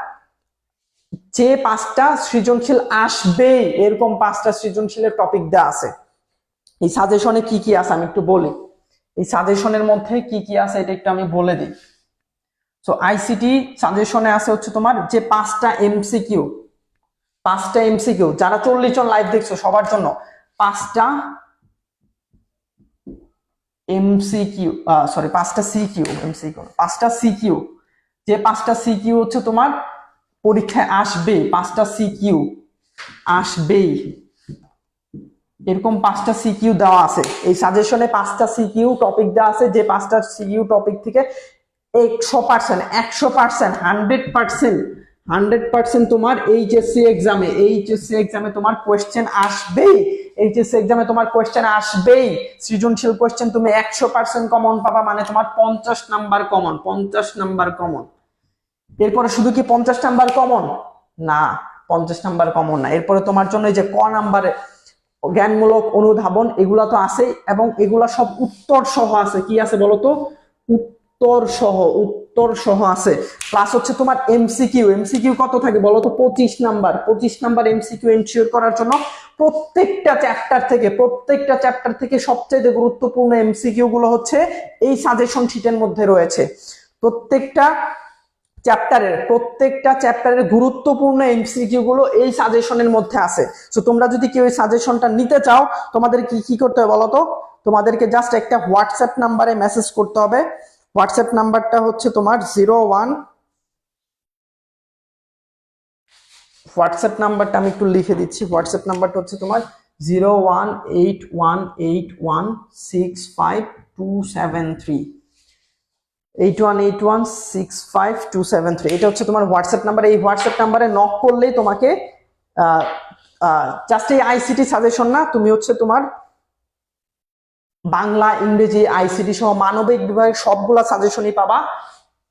যে 5টা সৃজনশীল আসবে, এরকম 5টা সৃজনশীলের টপিক দেওয়া আছে। এই সাজেশনে কি কি আছে আমি একটু বলি, এই সাজেশনের মধ্যে কি কি আছে এটা একটু আমি বলে দিই। সো আইসিটি সাজেশনে আছে হচ্ছে তোমার যে 5টা এমসিকিউ, যারা 40 জন লাইভ দেখছো সবার জন্য 5টা এমসিকিউ, সরি 5টা সিকিউ, এমসিকিউ 5টা সিকিউ, যে 5টা সিকিউ হচ্ছে তোমার পরীক্ষায় আসবে, 5টা সিকিউ আসবেই, এরকম 5টা সিকিউ দেওয়া আছে এই সাজেশনে। 5টা সিকিউ টপিক দেওয়া আছে, যে 5টা সিকিউ টপিক থেকে 100%, 100% তোমার এইচএসসি এক্সামে তোমার কোয়েশ্চেন আসবেই। এইচএসসি এক্সামে তোমার কোয়েশ্চেন আসবেই, সৃজনশীল কোয়েশ্চেন তুমি 100% কমন পাবা, মানে তোমার 50 নাম্বার কমন। এরপরে শুধু কি 50 নাম্বার কমন? না, 50 নাম্বার কমন না। এরপরে তোমার জন্য এই যে ক নাম্বারে জ্ঞানমূলক অনুধাবন, এগুলা তো আছেই, এবং এগুলা সব উত্তর সহ আছে। কি আছে বলতো? উত্তর সহ আছে। প্লাস হচ্ছে তোমার এমসিকিউ। এমসিকিউ কত থাকে বলতো? 25 নাম্বার। 25 নাম্বার এমসিকিউ এনশিওর করার জন্য প্রত্যেকটা চ্যাপ্টার থেকে সবচেয়ে গুরুত্বপূর্ণ এমসিকিউ গুলো হচ্ছে এই সাজেশন শিটের মধ্যে রয়েছে। প্রত্যেকটা চ্যাপ্টারের গুরুত্বপূর্ণ এমসিকিউ গুলো এই সাজেশনের মধ্যে আছে। তো তোমরা যদি কেউ এই সাজেশনটা নিতে চাও, তোমাদের কি করতে হবে বলতো? তোমাদেরকে জাস্ট একটা হোয়াটসঅ্যাপ নাম্বারে মেসেজ করতে হবে। হোয়াটসঅ্যাপ নাম্বারটা হচ্ছে তোমার হোয়াটসঅ্যাপ নাম্বারটা আমি একটু লিখে দিচ্ছি। হোয়াটসঅ্যাপ নাম্বারটা হচ্ছে তোমার 01818165273, 81816527 এটা হচ্ছে তোমার হোয়াটসঅ্যাপ নাম্বার। এই হোয়াটসঅ্যাপ নাম্বারে নক করলেই তোমাকে জাস্ট এই আইসিটি সাজেশন না, তুমি হচ্ছে তোমার বাংলা, ইংরেজি, আইসিটি সহ মানবিক বিভাগের সবগুলা সাজেশনই পাবা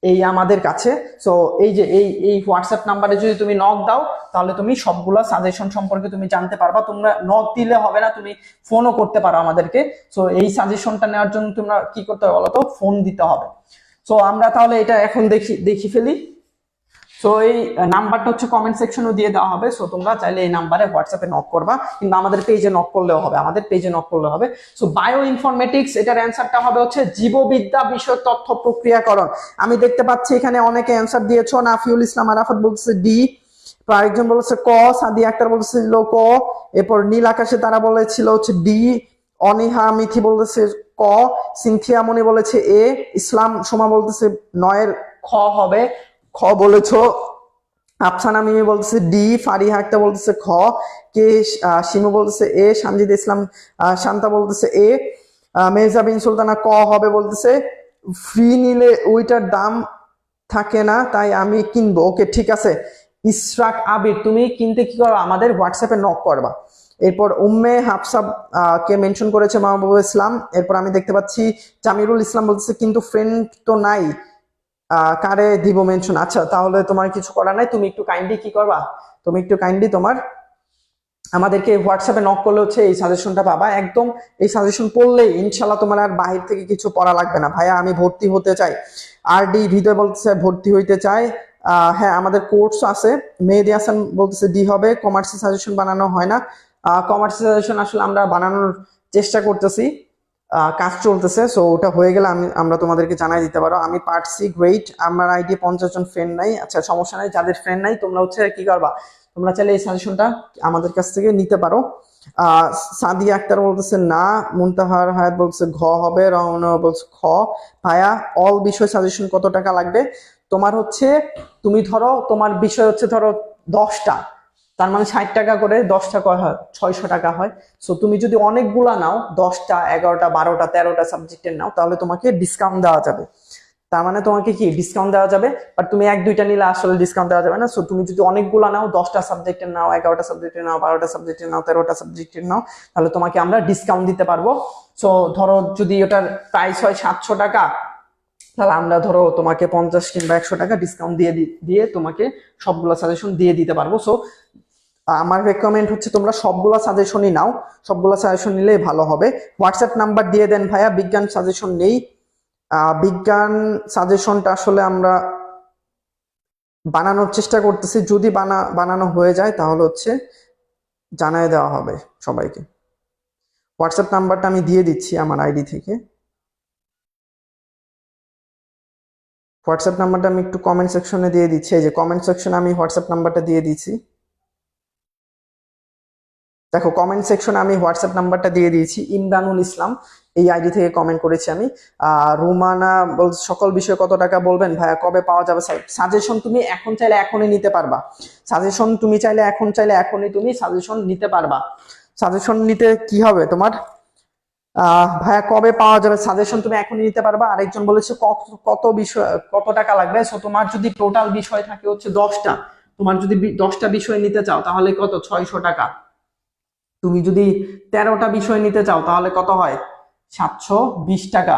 এই আমাদের কাছে। সো এই যে এই হোয়াটসঅ্যাপ নাম্বারে যদি তুমি নক দাও, তাহলে তুমি সবগুলা সাজেশন সম্পর্কে তুমি জানতে পারবা। তোমরা নক দিলে হবে না, তুমি ফোনও করতে পারো আমাদেরকে। সো এই সাজেশনটা নেওয়ার জন্য তোমরা কি করতে হবে বলো তো? ফোন দিতে হবে। সো আমরা তাহলে এটা এখন দেখি ফেলি। সো এই নাম্বারটা হচ্ছে কমেন্ট সেকশনে দিয়ে দেওয়া হবে। সো তোমরা চাইলে এই নাম্বারে হোয়াটসঅ্যাপে নক করবা, কিংবা আমাদের পেজে নক করলেও হবে। সো বায়ো ইনফরমেটিক্স, এটার অ্যান্সারটা হবে হচ্ছে জীববিদ্যা বিষয় তথ্য প্রক্রিয়াকরণ। আমি দেখতে পাচ্ছি এখানে অনেকে অ্যান্সার দিয়েছো। নাফিউল ইসলাম আরাফাত বলছে ডি, আরেকজন বলেছে ক, সাদিয়া আক্তার বলেছিল ক, এরপর নীল আকাশে তারা বলেছিল হচ্ছে ডি, অনিহা মিথি বলতেছে ক, সিনথিয়া মনি বলেছে এ, ইসলাম সোমা বলতেছে 9 খ হবে, খ বলেছো। আফসানা মিমি বলতেছে ডি, ফারিহা আক্তার বলতেছে খ, কে শিমু বলতেছে এ, সানজিদ ইসলাম শান্তা বলতেছে এ, মেহজা বিন সুলতানা ক হবে বলতেছে। ফ্রি নিলে ওইটার দাম থাকে না, তাই আমি কিনবো। ওকে, ঠিক আছে। ইসরাক আবির, তুমি কিনতে কি করবা? আমাদের হোয়াটসঅ্যাপে নক করবা। এরপর উম্মে হাফসা কে মেনশন করেছে মাহবুব ইসলাম। এরপর আমি দেখতে পাচ্ছি জামিরুল ইসলাম বলতেছে কিন্তু ফ্রেন্ড তো নাই, কারে দিব মেনশন? আচ্ছা, তাহলে তোমার কিছু করার নাই, তুমি একটু কাইন্ডলি কি করবা? তুমি একটু কাইন্ডলি তোমার আমাদেরকে হোয়াটসঅ্যাপে নক করলে হচ্ছে এই সাজেশনটা পাবা। একদম এই সাজেশন পড়লেই ইনশাল্লাহ তোমার আর বাহির থেকে কিছু পড়া লাগবে না। ভাইয়া আমি ভর্তি হতে চাই, আর ডি ভিডিও বলতেছে ভর্তি হইতে চাই। হ্যাঁ, আমাদের কোর্স আছে। মেহেদি হাসান বলতেছে ডি হবে, কমার্সের সাজেশন বানানো হয় না। কমার্সের সাজেশন আসলে আমরা বানানোর চেষ্টা করতেছি, কাজ চলতেছে। সো ওটা হয়ে গেলে আমরা তোমাদেরকে জানাই দিতে পারো। আমি পারছি, গ্রেট। আমার আইডি 50 জন ফ্রেন্ড নাই। আচ্ছা, সমস্যা নাই, যাদের ফ্রেন্ড নাই তোমরা হচ্ছে কি করবা, তোমরা চাইলে এই সাজেশনটা আমাদের কাছ থেকে নিতে পারো। সাদিয়া আক্তার বলতেছে না, মুনতাহার হায়াত বলছে ঘ হবে, রহনা বলছে খ। ভাইয়া অল বিষয় সাজেশন কত টাকা লাগবে? তোমার হচ্ছে, তুমি ধরো তোমার বিষয় হচ্ছে ধরো 10টা, তার মানে 60 টাকা করে, 10টা হয় 600 টাকা হয়। সো তুমি যদি অনেকগুলা নাও, 10টা 11টা 12টা 13টা সাবজেক্টের নাও, তাহলে তোমাকে ডিসকাউন্ট দেওয়া যাবে। তার মানে তোমাকে কি ডিসকাউন্ট দেওয়া যাবে, বাট তুমি 1-2টা নিলে আসলে ডিসকাউন্ট দেওয়া যাবে না। সো তুমি যদি অনেকগুলা নাও, 10টা সাবজেক্টের নাও, 11টা সাবজেক্টের নাও, 12টা সাবজেক্টের নাও, 13টা সাবজেক্টের নাও, তাহলে তোমাকে আমরা ডিসকাউন্ট দিতে পারবো। সো ধরো যদি ওটার প্রাইস হয় 700 টাকা, তাহলে আমরা ধরো তোমাকে 50 কিংবা 100 টাকা ডিসকাউন্ট দিয়ে তোমাকে সবগুলো সাজেশন দিয়ে দিতে পারবো। সো আমার রেকমেন্ড হচ্ছে তোমরা সবগুলা সাজেশনই নাও, সবগুলা সাজেশন নিলেই ভালো হবে। হোয়াটসঅ্যাপ নাম্বার দিয়ে দেন ভাইয়া। বিজ্ঞান সাজেশন নেই, বিজ্ঞান সাজেশনটা আসলে আমরা বানানোর চেষ্টা করতেছি। যদি বানানো হয়ে যায় তাহলে হচ্ছে জানায় দেওয়া হবে সবাইকে। হোয়াটসঅ্যাপ নাম্বারটা আমি দিয়ে দিচ্ছি আমার আইডি থেকে। হোয়াটসঅ্যাপ নাম্বারটা আমি একটু কমেন্ট সেকশনে দিয়ে দিচ্ছি। এই যে কমেন্ট সেকশনে আমি হোয়াটসঅ্যাপ নাম্বারটা দিয়ে দিচ্ছি। দেখো, কমেন্ট সেকশনে আমি হোয়াটসঅ্যাপ নাম্বারটা দিয়ে দিয়েছি। ইমরানুল ইসলাম এই আইডি থেকে কমেন্ট করেছি আমি। রুমানা বল সকল বিষয়ে কত টাকা বলবেন ভাইয়া, কবে পাওয়া যাবে সাজেশন? তুমি এখন চাইলে এখনই নিতে পারবা সাজেশন, তুমি চাইলে এখনই তুমি সাজেশন নিতে পারবা। সাজেশন নিতে কি হবে তোমার? ভাইয়া কবে পাওয়া যাবে সাজেশন? তুমি এখনই নিতে পারবা। আরেকজন বলেছে কত বিষয় কত টাকা লাগবে? সো তোমার যদি টোটাল বিষয় থাকে হচ্ছে 10টা, তোমার যদি 10টা বিষয় নিতে চাও তাহলে কত? 600 টাকা। তুমি যদি 13টা বিষয় নিতে চাও তাহলে কত হয়? 720 টাকা।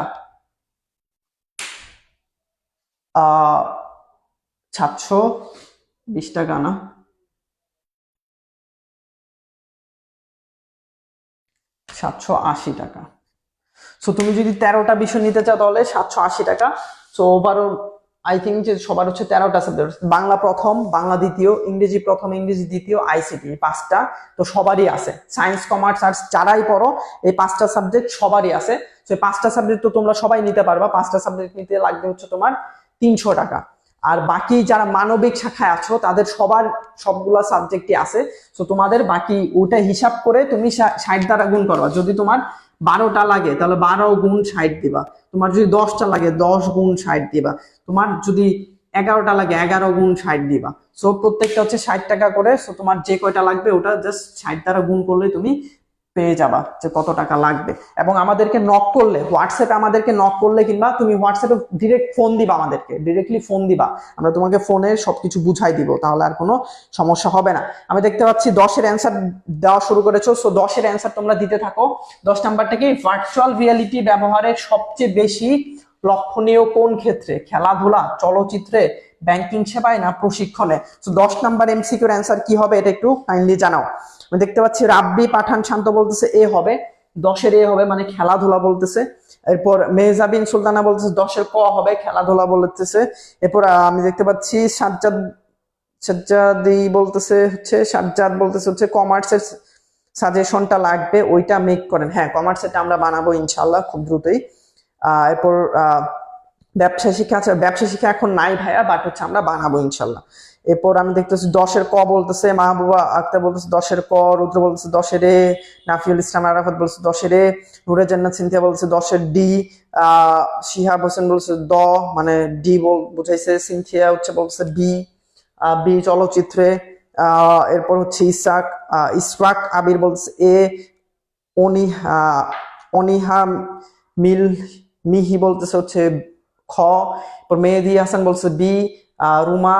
720 টাকা না, 780 টাকা। সো তুমি যদি 13টা বিষয় নিতে চাও তাহলে 780 টাকা। সো ওভারঅল আই থিঙ্ক যে সবার হচ্ছে 13টা সাবজেক্ট, বাংলা প্রথম, বাংলা দ্বিতীয়, ইংরেজি প্রথম, ইংরেজি দ্বিতীয়, আইসিটি, এই 5টা তো সবারই আছে। সায়েন্স, কমার্স, আর্টস যারাই পড়ো এই 5টা সাবজেক্ট সবারই আছে। তো 5টা সাবজেক্ট তো তোমরা সবাই নিতে পারবা। 5টা সাবজেক্ট নিতে লাগবে হচ্ছে তোমার 300 টাকা। আর বাকি যারা মানবিক শাখায় আছো তাদের সবার সবগুলা সাবজেক্টই আছে। তো তোমাদের বাকি ওটা হিসাব করে তুমি 60 দ্বারা গুণ করবা। যদি তোমার 12টা লাগে তাহলে 12 গুণ 60 দিবা। তোমার যদি 10টা লাগে 10 গুণ 60 দিবা। তোমার যদি 11টা লাগে 11 গুণ 60 দিবা। সো প্রত্যেকটা হচ্ছে 60 টাকা করে। সো তোমার যে কয়টা লাগবে ওটা জাস্ট 60 দ্বারা গুণ করলে তুমি পেয়ে যাবা যে কত টাকা লাগবে। এবং আমাদেরকে নক করলে, হোয়াটসঅ্যাপে আমাদেরকে নক করলে, কিংবা তুমি হোয়াটসঅ্যাপে ডিরেক্ট ফোন দিবা, আমাদেরকে ডিরেক্টলি ফোন দিবা, আমরা তোমাকে ফোনে সবকিছু বুঝাই দিব, তাহলে আর কোনো সমস্যা হবে না। আমি দেখতে পাচ্ছি 10-এর অ্যান্সার দেওয়া শুরু করেছো। সো 10-এর অ্যান্সার তোমরা দিতে থাকো। 10 নাম্বারটা কি, ভার্চুয়াল রিয়ালিটি ব্যবহারের সবচেয়ে বেশি লক্ষণীয় কোন ক্ষেত্রে? খেলাধুলা, চলচ্চিত্রে, ব্যাংকিং সেবায় না প্রশিক্ষণে? তো 10 নাম্বার এমসিকিউর অ্যান্সার কি হবে এটা একটু কাইন্ডলি জানাও। আমি দেখতে পাচ্ছি রাব্বি পাঠান শান্ত বলতেছে এ হবে, 10-এর এ হবে, মানে খেলাধুলা বলতেছে। এরপর মেহজাবিন সুলতানা বলতেছে 10-এর ক হবে, খেলাধুলা বলতেছে। এরপর আমি দেখতে পাচ্ছি সাজ্জাদি বলতেছে হচ্ছে, সাজ্জাদ বলতেছে হচ্ছে কমার্সের সাজেশনটা লাগবে, ওইটা মেক করেন। হ্যাঁ, কমার্সেরটা আমরা বানাবো ইনশাল্লাহ খুব দ্রুতই। এরপর ব্যবসা শিক্ষা আছে, ব্যবসা শিক্ষা এখন নাই ভাইয়া, বাট হচ্ছে আমরা বানাবো ইনশাল্লাহ। এরপর আমি দেখতেছি 10-এর ক বলতেছে মাহবুবা আক্তার বলতেছে 10-এর ক, রুদ্র বলতেছে 10-এর এ, নাফিউল ইসলাম আরাফাত বলছে 10-এর এ, নুরে জান্নাত সিনথিয়া বলছে 10-এর ডি, শিহাব হোসেন বলছে দ, মানে ডি বুঝাইছে, সিনথিয়া হচ্ছে বলছে বি, বি চলচ্চিত্রে। এরপর হচ্ছে ইসরাক আবির বলছে এ, অনিহা মিল মিহি বলতেছে হচ্ছে খ। মেহেদি হাসান বলছে বি, রুমা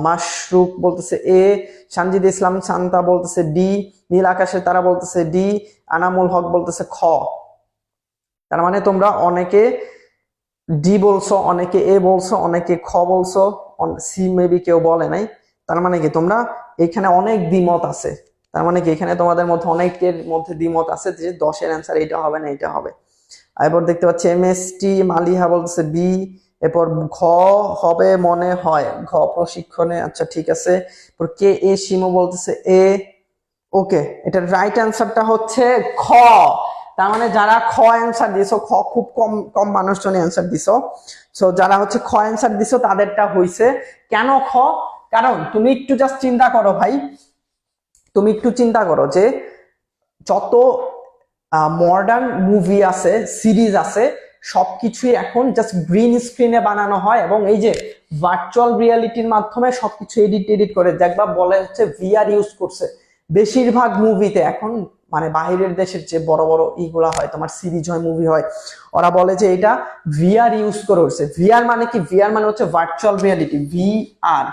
মাশরুক বলতেছে এ, সানজিদ ইসলাম শান্তা বলতেছে ডি, নীল আকাশের তারা বলতেছে ডি, আনামুল হক বলতেছে খ। তার মানে তোমরা অনেকে ডি বলছো, অনেকে এ বলছো, অনেকে খ বলছো, সি মেবি কেউ বলে নাই। তার মানে কি তোমরা এখানে অনেক দ্বিমত আছে। তার মানে কি এখানে তোমাদের মধ্যে অনেকের মধ্যে দ্বিমত আছে যে 10-এর অ্যান্সার এটা হবে না এটা হবে। এরপর দেখতে পাচ্ছি এমএসটি মালিহা বলতেছে বি। এরপর ঘ হবে মনে হয়, ঘ প্রশিক্ষণে, আচ্ছা ঠিক আছে। এরপর কে এ শিমু বলতেছে এ। ওকে, এটার রাইট অ্যান্সারটা হচ্ছে খ। তার মানে যারা খ অ্যান্সার দিছো, খ খুব কম কম মানুষজনই অ্যান্সার দিছো। সো যারা হচ্ছে খ অ্যান্সার দিছো তাদেরটা হইছে। কেন খ? কারণ তুমি একটু জাস্ট চিন্তা করো ভাই, তুমি একটু চিন্তা করো যে যত মডার্ন মুভি আছে, সিরিজ আছে, সবকিছুই এখন জাস্ট গ্রিন স্ক্রিনে বানানো হয়, এবং এই যে ভার্চুয়াল রিয়ালিটির মাধ্যমে সবকিছু এডিট করে দেখবা বলে হচ্ছে ভিআর ইউজ করছে বেশিরভাগ মুভিতে এখন। মানে বাহিরের দেশের যে বড় বড় ইগুলা হয়, তোমার সিরিজ হয়, মুভি হয়, ওরা বলে যে এটা ভিআর ইউজ করে হচ্ছে। ভিআর মানে কি? ভিআর মানে হচ্ছে ভার্চুয়াল রিয়ালিটি, ভিআর।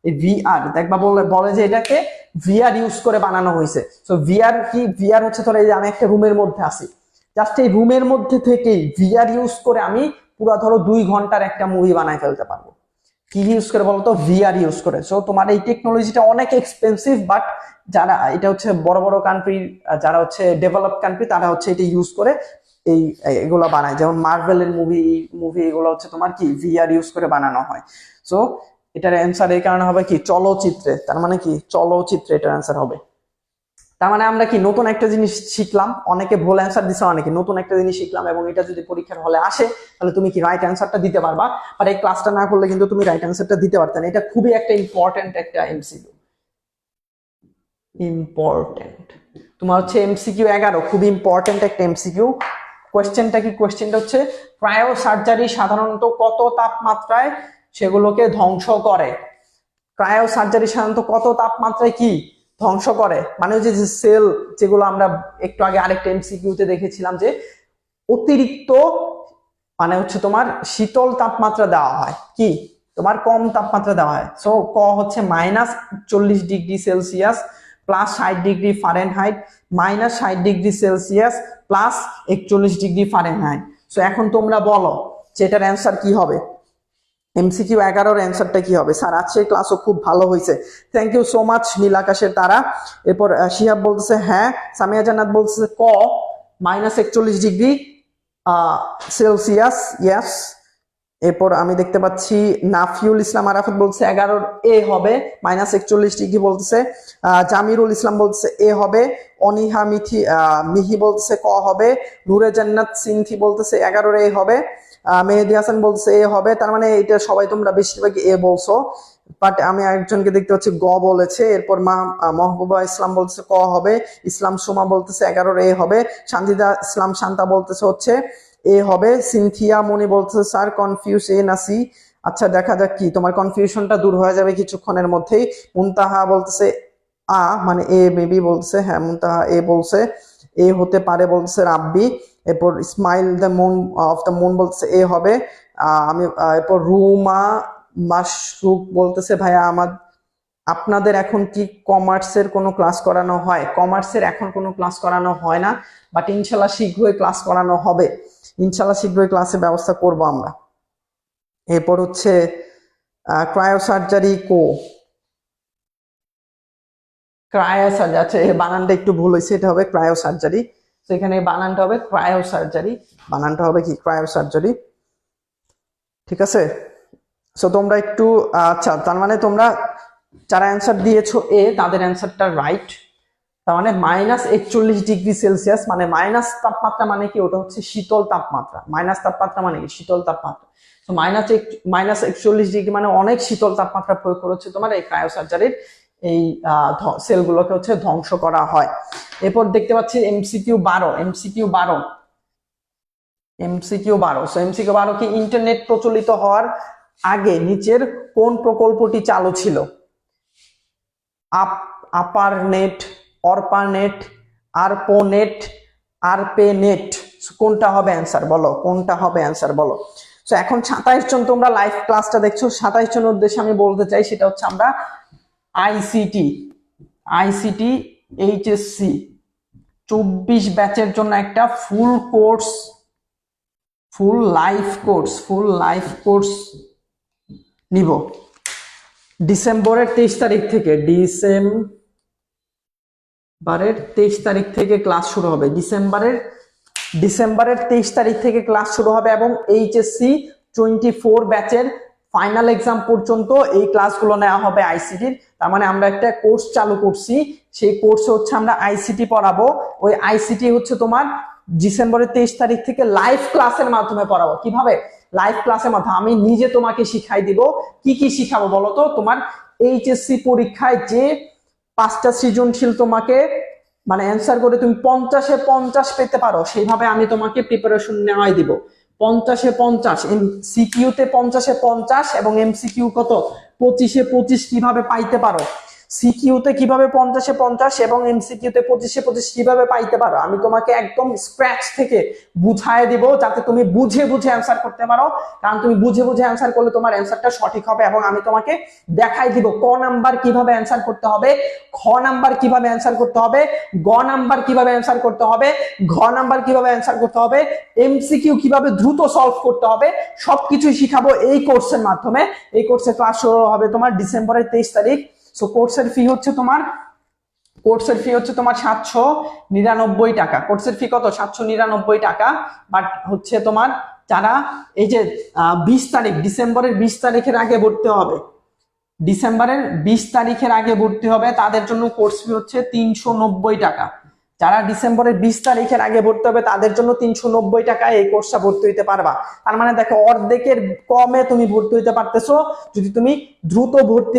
এই ভিআর দেখবা বলে যে এটাকে ভিআর ইউজ করে বানানো হয়েছে। সো ভিআর কি? ভিআর হচ্ছে ধরো এই যে আমি একটা রুমের মধ্যে আছি, জাস্ট এই রুমের মধ্যে থেকেই ভিআর ইউজ করে আমি পুরো ধরো 2 ঘন্টার একটা মুভি বানায় ফেলতে পারবো। কি ইউজ করে বলতো? ভিআর ইউজ করে। সো তোমার এই টেকনোলজিটা অনেক এক্সপেন্সিভ, বাট যারা এটা হচ্ছে বড় বড় কান্ট্রি, যারা হচ্ছে ডেভেলপ কান্ট্রি, তারা হচ্ছে এটা ইউজ করে এগুলো বানায়। যেমন মার্ভেলের মুভি এগুলো হচ্ছে তোমার কি ভিআর ইউজ করে বানানো হয়। সো এটার অ্যান্সার এই কারণে হবে কি চলচ্চিত্রে। তার মানে কি চলচ্চিত্রে এটার অ্যান্সার হবে। তার মানে আমরা কি নতুন একটা জিনিস শিখলাম, অনেকে ভুল অ্যান্সার দিছে, অনেকে নতুন একটা জিনিস শিখলাম, এবং এটা যদি পরীক্ষার হলে আসে তাহলে তুমি কি রাইট অ্যান্সারটা দিতে পারবা। আর এই ক্লাসটা না করলে কিন্তু তুমি রাইট অ্যান্সারটা দিতে পারতে না। এটা খুবই একটা ইম্পর্টেন্ট একটা এমসিকিউ, ইম্পর্টেন্ট। তোমার হচ্ছে এমসিকিউ 11, খুবই ইম্পর্টেন্ট একটা এমসিকিউ। কোয়েশ্চেনটা কি? কোয়েশ্চেনটা হচ্ছে ক্রায়ো সার্জারি সাধারণত কত তাপমাত্রায় সেগুলোকে ধ্বংস করে? ক্রায়ো সার্জারি সাধারণত কত তাপমাত্রায় কি ধ্বংস করে? মানে ওই যে সেল যেগুলো আমরা একটু আগে আরেকটা এমসিকিউতে দেখেছিলাম যে অতিরিক্ত মানে হচ্ছে তোমার শীতল তাপমাত্রা দেওয়া হয়, কি তোমার কম তাপমাত্রা দেওয়া হয়। সো ক হচ্ছে -40°C +60°F, -60°C +41°F। So এখন তোমরা বলো যে এটার অ্যান্সার কি হবে? এমসিকিউ 11 এর অ্যান্সারটা কি হবে? স্যার আজকের ক্লাসও খুব ভালো হয়েছে, থ্যাংক ইউ সো মাচ নীল আকাশের তারা। এরপর শিহাব বলতেছে হ্যাঁ, সামিয়া জান্নাত বলতেছে ক -41 ডিগ্রি সেলসিয়াস, ইয়াস। এরপর আমি দেখতে পাচ্ছি নাফিউল ইসলাম আরাফাত বলছে 11 এ হবে, -41 ডিগ্রি বলতেছে। জামিরুল ইসলাম বলছে এ হবে। অনিহা মিহি বলতেছে ক হবে। নূরে জান্নাত সিনথি বলতেছে 11 এ হবে। মেহেদি হাসান বলছে এ হবে। তার মানে এটা সবাই তোমরা বেশিরভাগ এ বলছো, বাট আমি একজনকে দেখতে পাচ্ছি গ বলেছে। এরপর মহবুবা ইসলাম বলতেছে ক হবে। ইসলাম সোমা বলতেছে 11 এ হবে। শান্তিদা ইসলাম শান্তা বলতেছে হচ্ছে এ হবে। সিনথিয়া মনি বলতেছে স্যার কনফিউজ এ না সি। আচ্ছা দেখা যাক কি তোমার কনফিউশনটা দূর হয়ে যাবে কিছুক্ষণের মধ্যেই। মুনতাহা বলতেছে মানে এ মেবি বলতেছে, হ্যাঁ মুনতাহা এ বলছে, এ হতে পারে বলতেছে রাব্বি। এরপর Ismail the moon of the moon বলতেছে এ হবে। আমি এরপর রুমা মাশরুক বলতেছে ভাইয়া আপনাদের এখন কি কমার্সের কোনো ক্লাস করানো হয়? কমার্সের এখন কোনো ক্লাস করানো হয় না, বাট ইনশাল্লাহ শীঘ্রই ক্লাস করানো হবে। ইনশাল্লাহ শীঘ্রই ক্লাসের ব্যবস্থা করব আমরা। এরপর হচ্ছে ক্রায়োসার্জারি ক্রায়োসার্জারি, আচ্ছা এই বানানটা একটু ভুল হয়েছে, এটা হবে ক্রায়োসার্জারি। তো এখানে বানানটা হবে ক্রায়োসার্জারি, বানানটা হবে কি ক্রায়োসার্জারি, ঠিক আছে? সো তোমরা একটু আচ্ছা, তার মানে তোমরা যারা অ্যান্সার দিয়েছো এ তাদের অ্যান্সারটা রাইট। তার মানে -41 ডিগ্রি সেলসিয়াস, মানে মাইনাস তাপমাত্রা মানে কি, ওটা হচ্ছে শীতল তাপমাত্রা। মাইনাস তাপমাত্রা মানে কি শীতল তাপমাত্রা। তো -41 ডিগ্রি মানে অনেক শীতল তাপমাত্রা প্রয়োগ করেছে তোমার এই ক্রায়োসার্জারির এই সেলগুলোকে হচ্ছে ধ্বংস করা হয়। এরপর দেখতে পাচ্ছি এমসিকিউ 12। সো এমসিকিউ 12 কি, ইন্টারনেট প্রচলিত হওয়ার আগে নিচের কোন প্রকল্পটি চালু ছিল? আপার নেট, অর্পানেট, আরপোনেট, আরপেনেট, কোনটা হবে অ্যান্সার বলো? কোনটা হবে অ্যান্সার বলো? সো এখন 27 জন তোমরা লাইভ ক্লাসটা দেখছো, 27 জনের উদ্দেশ্যে আমি বলতে চাই সেটা হচ্ছে আমরা আইসিটি এইচএসসি 24 ব্যাচের জন্য একটা ফুল লাইফ কোর্স নিব ডিসেম্বরের 23 তারিখ থেকে ক্লাস শুরু হবে। ডিসেম্বরের 23 তারিখ থেকে ক্লাস শুরু হবে এবং এইচএসসি 24 ব্যাচের ফাইনাল এক্সাম পর্যন্ত এই ক্লাসগুলো নেওয়া হবে আইসিটির। তার মানে আমরা একটা কোর্স চালু করছি, সেই কোর্সে হচ্ছে আমরা আইসিটি পড়াবো। ওই আইসিটি হচ্ছে তোমার ডিসেম্বরের 23 তারিখ থেকে লাইভ ক্লাসের মাধ্যমে পড়াবো। কিভাবে? লাইভ ক্লাসের মাধ্যমে আমি নিজে তোমাকে শিখাই দিব। কি কি শিখাবো বলো তো? তোমার এইচএসসি পরীক্ষায় যে 5টা সৃজনশীল তোমাকে মানে অ্যান্সার করে তুমি 50-এ 50 পেতে পারো, সেইভাবে আমি তোমাকে প্রিপারেশন নেওয়াই দিব। 50-এ 50, সিকিউতে 50-এ 50 এবং এমসিকিউ কত 25-এ 25 কিভাবে পাইতে পারো, সিকিউতে কিভাবে 50-এ 50 এবং এমসিকিউতে 25-এ 25 কিভাবে পাইতে পারো, আমি তোমাকে একদম স্ক্র্যাচ থেকে বুঝায় দিব যাতে তুমি বুঝে অ্যান্সার করতে পারো। কারণ তুমি বুঝে অ্যান্সার করলে তোমার অ্যান্সারটা সঠিক হবে এবং আমি তোমাকে দেখাই দিব ক নাম্বার কিভাবে অ্যান্সার করতে হবে, খ নাম্বার কিভাবে অ্যান্সার করতে হবে, গ নাম্বার কিভাবে অ্যান্সার করতে হবে, ঘ নাম্বার কিভাবে অ্যান্সার করতে হবে, এমসিকিউ কিভাবে দ্রুত সলভ করতে হবে, সবকিছুই শিখাবো এই কোর্সের মাধ্যমে। এই কোর্সের ক্লাস শুরু হবে তোমার ডিসেম্বরের 23 তারিখ। সো কোর্সের ফি হচ্ছে তোমার 799 টাকা। কোর্সের ফি কত? 799 টাকা। বাট হচ্ছে তোমার যারা এই যে 20 তারিখ, ডিসেম্বরের 20 তারিখের আগে ভর্তি হবে, তাদের জন্য কোর্স ফি হচ্ছে 390 টাকা। যারা ডিসেম্বরের 20 তারিখের আগে ভর্তি হবে তাদের জন্য 390 টাকায় এই কোর্সটা ভর্তি হইতে পারবা। তার মানে দেখো অর্ধেকের কমে তুমি ভর্তি হইতে পারতেছো। যদি তুমি দ্রুত ভর্তি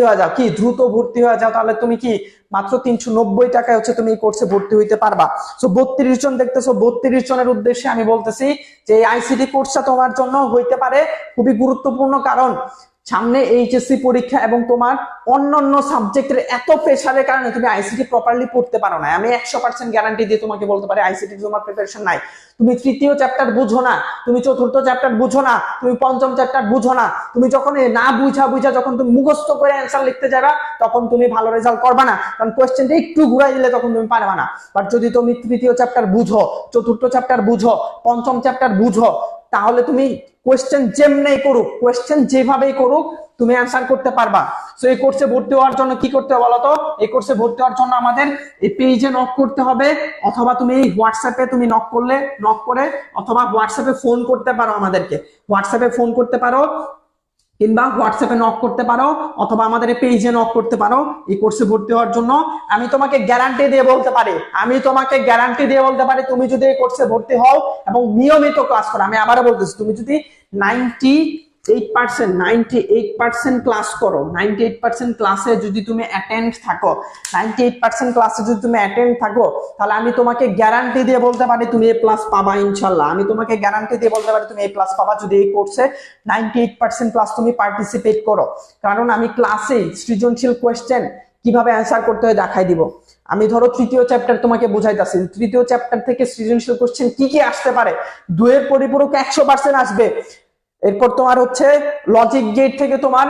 হয়ে যাও তাহলে তুমি কি মাত্র 390 টাকায় হচ্ছে তুমি এই কোর্সে ভর্তি হইতে পারবা। সো 32 জন দেখতেছো, 32 জনের উদ্দেশ্যে আমি বলতেছি যে এই আইসিটি কোর্সটা তোমার জন্য হইতে পারে খুবই গুরুত্বপূর্ণ। কারণ সামনে এইচএসসি পরীক্ষা এবং তোমার অন্যান্য সাবজেক্টের এত প্রেসারের কারণে তুমি আইসিটি প্রপারলি পড়তে পারো না। আমি 100% গ্যারান্টি দিয়ে তোমাকে বলতে পারি আইসিটি তোমার প্রিপারেশন নাই। তুমি তৃতীয় চ্যাপ্টার বুঝো না, তুমি চতুর্থ চ্যাপ্টার বুঝো না, তুমি পঞ্চম চ্যাপ্টার বুঝো না। তুমি যখন না বুঝা যখন তুমি মুখস্থ করে অ্যান্সার লিখতে যাবা তখন তুমি ভালো রেজাল্ট করবা না, কারণ কোয়েশ্চেনটা একটু ঘুরাই দিলে তখন তুমি পারবা না। বাট যদি তুমি তৃতীয় চ্যাপ্টার বুঝো, চতুর্থ চ্যাপ্টার বুঝো, পঞ্চম চ্যাপ্টার বুঝো, তাহলে তুমি কোয়েশ্চেন যেমনি করুক, কোয়েশ্চেন যেভাবেই করুক, তুমি অ্যান্সার করতে পারবা। সো এই কোর্সে ভর্তি হওয়ার জন্য কি করতে হবে বলতো? এই কোর্সে ভর্তি হওয়ার জন্য আমাদের এই পেজে নক করতে হবে, অথবা তুমি এই হোয়াটসঅ্যাপে তুমি নক করে, অথবা হোয়াটসঅ্যাপে ফোন করতে পারো আমাদেরকে, হোয়াটসঅ্যাপে ফোন করতে পারো, কিংবা হোয়াটসঅ্যাপে নক করতে পারো, অথবা আমাদের এই পেজে নক করতে পারো এই কোর্সে ভর্তি হওয়ার জন্য। আমি তোমাকে গ্যারান্টি দিয়ে বলতে পারি, তুমি যদি এই কোর্সে ভর্তি হও এবং নিয়মিত ক্লাস করো, আমি আবারও বলতেছি, তুমি যদি 98% ক্লাস করো, 98% ক্লাসে যদি তুমি অ্যাটেন্ড থাকো, 98% ক্লাসে যদি তুমি অ্যাটেন্ড থাকো, তাহলে আমি তোমাকে গ্যারান্টি দিয়ে বলতে পারি তুমি এ প্লাস পাবা ইনশাল্লাহ। আমি তোমাকে গ্যারান্টি দিয়ে বলতে পারি তুমি এ প্লাস পাবা যদি এই কোর্সে 98% ক্লাস তুমি পার্টিসিপেট করো। কারণ আমি ক্লাসে সৃজনশীল কোয়েশ্চেন কিভাবে অ্যান্সার করতে হয় দেখাই দিব। আমি ধরো তৃতীয় চ্যাপ্টার তোমাকে বুঝাইতাছি, তৃতীয় চ্যাপ্টার থেকে সৃজনশীল কোয়েশ্চেন কি কি আসতে পারে, 2 এর পরিপূরক 100% আসবে। এরপর তোমার হচ্ছে লজিক গেট থেকে তোমার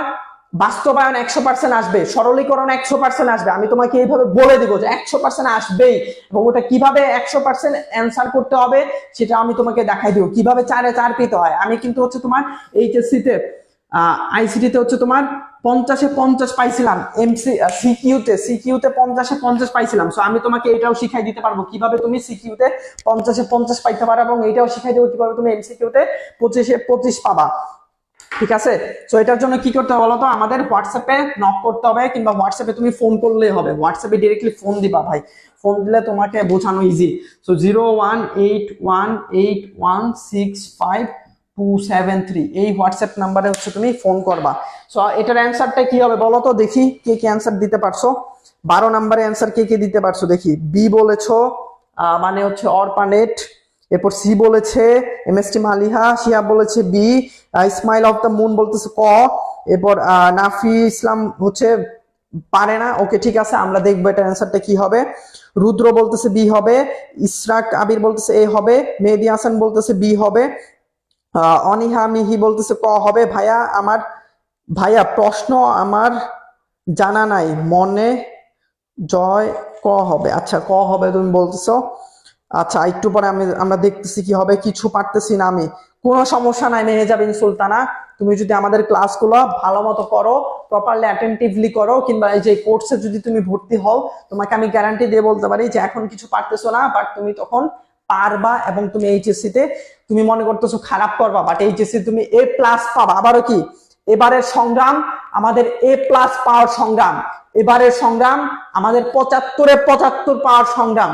বাস্তবায়ন 100% আসবে, সরলীকরণ 100% আসবে। আমি তোমাকে এইভাবে বলে দিব যে 100% আসবেই, এবং ওটা কিভাবে 100% অ্যান্সার করতে হবে সেটা আমি তোমাকে দেখাই দিব, কিভাবে 4 এ 4 পেতে হয়। আমি কিন্তু হচ্ছে তোমার এইচএসসি তে আইসিটি তে হচ্ছে তোমার 50 এ 50 পাইছিলাম, সিকিউ তে 50 এ 50 পাইছিলাম। সো আমি তোমাকে এটাও শিখাই দিতে পারবো কিভাবে তুমি সিকিউ তে 50 এ 50 পাইতে পারো, এবং এটাও শিখাই দেবো কিভাবে তুমি এমসিকিউ তে 25 এ 25 পাবা। ঠিক আছে? সো এটার জন্য কি করতে হবে বলতো? আমাদের হোয়াটসঅ্যাপে নক করতে হবে, কিংবা হোয়াটসঅ্যাপে তুমি ফোন করলেই হবে। হোয়াটসঅ্যাপে ডিরেক্টলি ফোন দিবা ভাই, ফোন দিলে তোমাকে বোঝানো ইজি। সো 01818165273 এই হোয়াটসঅ্যাপ নাম্বারে হচ্ছে তুমি ফোন করবা। সো এটার অ্যান্সারটা কি হবে বলো তো দেখি, কে কে অ্যান্সার দিতে পারছো? 12 নম্বরে অ্যান্সার কে কে দিতে পারছো দেখি। বি বলেছো, মানে হচ্ছে অর্পানেট। এরপর সি বলেছে এমএসটি মালিহা, শিহাব বলেছে B, Ismail of the moon বলতেছে ক। এরপর নাফি ইসলাম হচ্ছে পারে না, ওকে ঠিক আছে, আমরা দেখবো এটার অ্যান্সারটা কি হবে। রুদ্র বলতেছে বি হবে, ইসরাক আবির বলতেছে এ হবে, মেহেদি হাসান বলতেছে বি হবে, অনিহা মিহি বলতেছে ক হবে। ভাইয়া প্রশ্ন আমার জানা নাই, মনে জয় ক হবে। আচ্ছা ক হবে তুমি বলতেছো, আচ্ছা একটু পরে আমরা দেখতেছি কি হবে, কিছু পারতেছি না আমি। কোনো সমস্যা নাই মেহেজাবিন সুলতানা, তুমি যদি আমাদের ক্লাসগুলো ভালো মতো করো, প্রপারলি অ্যাটেন্টিভলি করো, কিংবা এই যে কোর্সে যদি তুমি ভর্তি হও, তোমাকে আমি গ্যারান্টি দিয়ে বলতে পারি যে এখন কিছু পারতেছো না, বাট তুমি তখন পারবা, এবং তুমি এইচএসসি তে তুমি মনে করতেছো খারাপ করবা, বাট এইচএসসি তুমি এ প্লাস পাবা। আবারও কি, এবারের সংগ্রাম আমাদের এ প্লাস পাওয়ার সংগ্রাম, এবারের সংগ্রাম আমাদের 75-এ 75 পাওয়ার সংগ্রাম।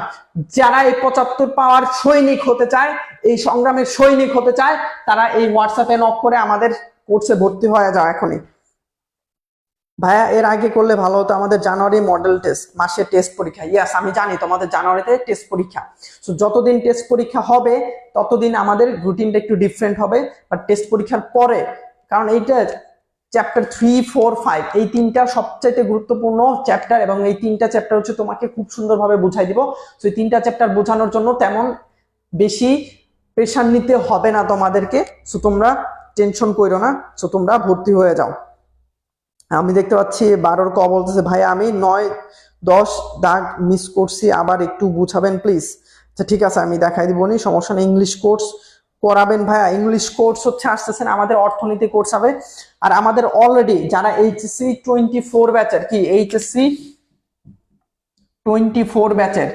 যারা এই 75 পাওয়ার সৈনিক হতে চায়, এই সংগ্রামের সৈনিক হতে চায়, তারা এই হোয়াটসঅ্যাপে নক করে আমাদের কোর্সে ভর্তি হয়ে যাও এখনই। ভাইয়া এর আগে করলে ভালো হতো, আমাদের জানুয়ারি মডেল টেস্ট, মাসের টেস্ট পরীক্ষা। ইয়াস আমি জানি তোমাদের জানুয়ারিতে টেস্ট পরীক্ষা। সো যতদিন টেস্ট পরীক্ষা হবে ততদিন আমাদের রুটিনটা একটু ডিফারেন্ট হবে, বাট টেস্ট পরীক্ষার পরে, কারণ এইটা চ্যাপ্টার 3, 4, 5 এই তিনটা সবচাইতে গুরুত্বপূর্ণ চ্যাপ্টার, এবং এই তিনটা চ্যাপ্টার হচ্ছে তোমাকে খুব সুন্দরভাবে বুঝাই দিব। সো এই তিনটা চ্যাপ্টার বোঝানোর জন্য তেমন বেশি প্রেশার নিতে হবে না তোমাদেরকে। সো তোমরা টেনশন করো না, সো তোমরা ভর্তি হয়ে যাও। আমি দেখতে পাচ্ছি 12 ক বলতেছে ভাই আমি 9-10 দাগ মিস করছি, আবার একটু বুঝাবেন প্লিজ। আচ্ছা ঠিক আছে, আমি দেখাই দিব নি, সমস্যা নেই। ইংলিশ কোর্স করাবেন ভাইয়া? ইংলিশ কোর্স হচ্ছে আসতেছেন, আমাদের অর্থনীতি কোর্স হবে। আর আমাদের অলরেডি যারা এইচএসসি 24 ব্যাচের, কি এইচএসসি 24 ব্যাচের,